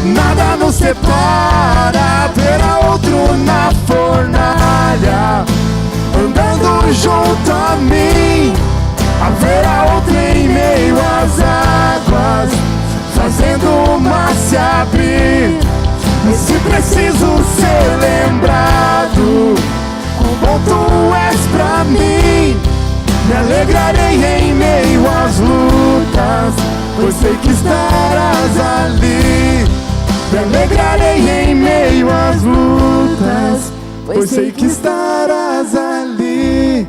nada nos separa. Haverá outro na fornalha, andando junto a mim. Haverá outro em meio às águas, fazendo o mar se abrir. E se preciso ser lembrado, quão bom tu és pra mim, me alegrarei em meio às lutas, pois sei que estarás ali. Me alegrarei em meio às lutas, pois sei que estarás ali.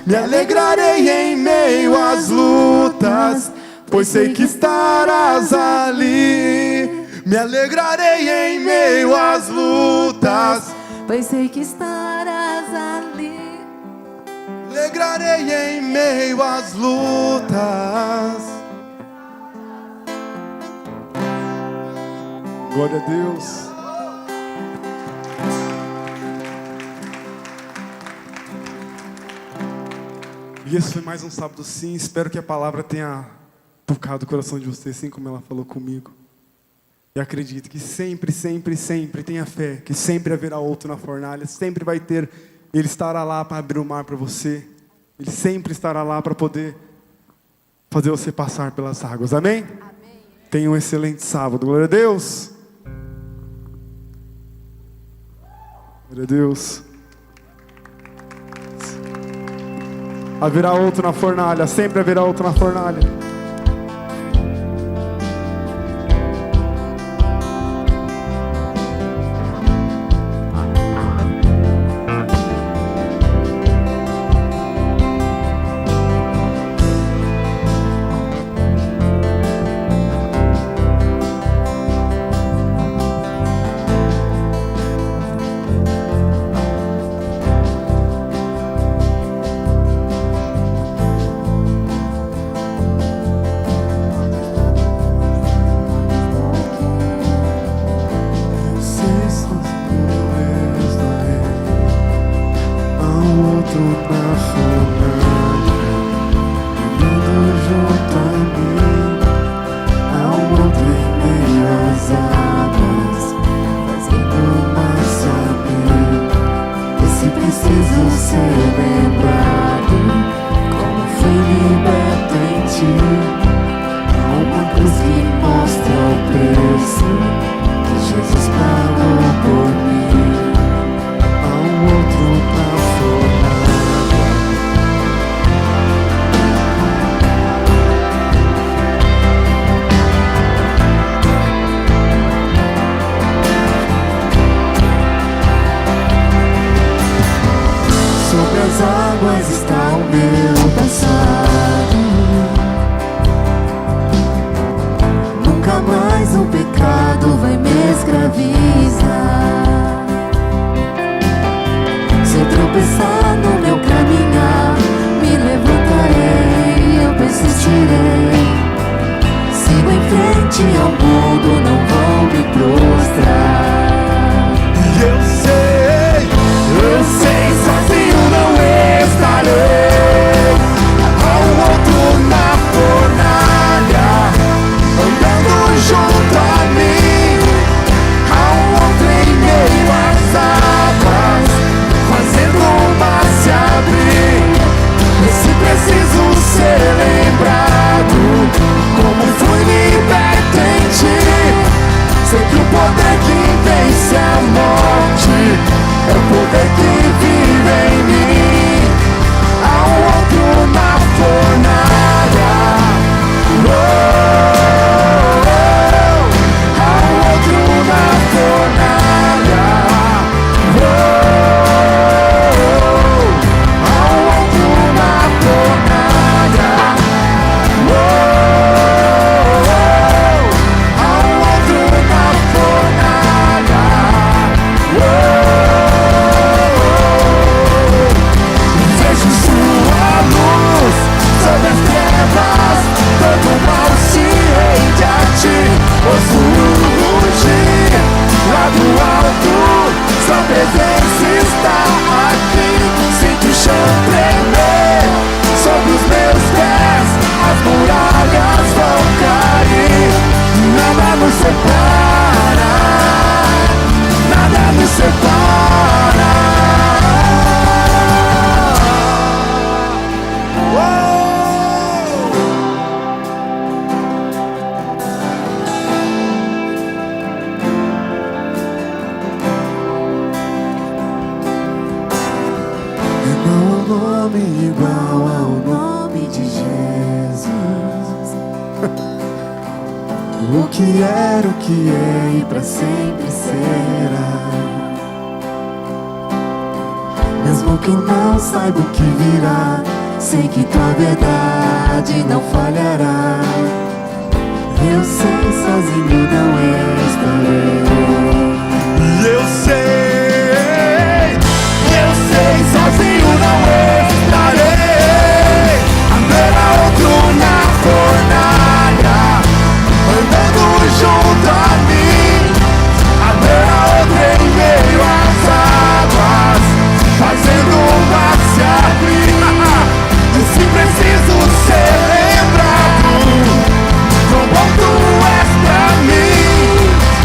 Me alegrarei em meio às lutas, pois sei que estarás ali. Me alegrarei em meio às lutas, pois sei que estarás ali. alegrarei em meio às lutas. Glória a Deus. E esse foi mais um Sábado Sim. Espero que a palavra tenha tocado o coração de vocês, assim como ela falou comigo. E acredite que sempre, sempre, sempre tenha fé, que sempre haverá outro na fornalha, sempre vai ter, Ele estará lá para abrir o mar para você, Ele sempre estará lá para poder fazer você passar pelas águas, amém? Amém. Tenha um excelente sábado, glória a Deus. Glória a Deus. Haverá outro na fornalha, sempre haverá outro na fornalha. O que era, o que é e pra sempre será. Mesmo que não saiba o que virá, sei que tua verdade não falhará. Eu sei, sozinho não estarei. Eu sei, sozinho não estarei. Haverá outro na fornalha, andando junto a mim. Haverá outro em meio às águas, fazendo o mar se abrir. E se preciso ser lembrado, quão bom tu és pra mim.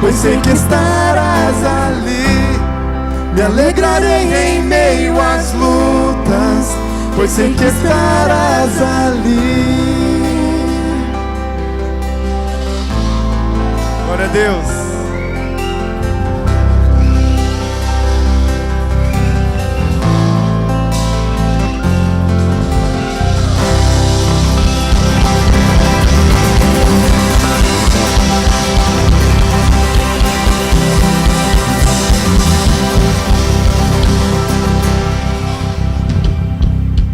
pois sei que estarás ali. Me alegrarei em meio às lutas, pois sei que estarás ali. Glória a Deus.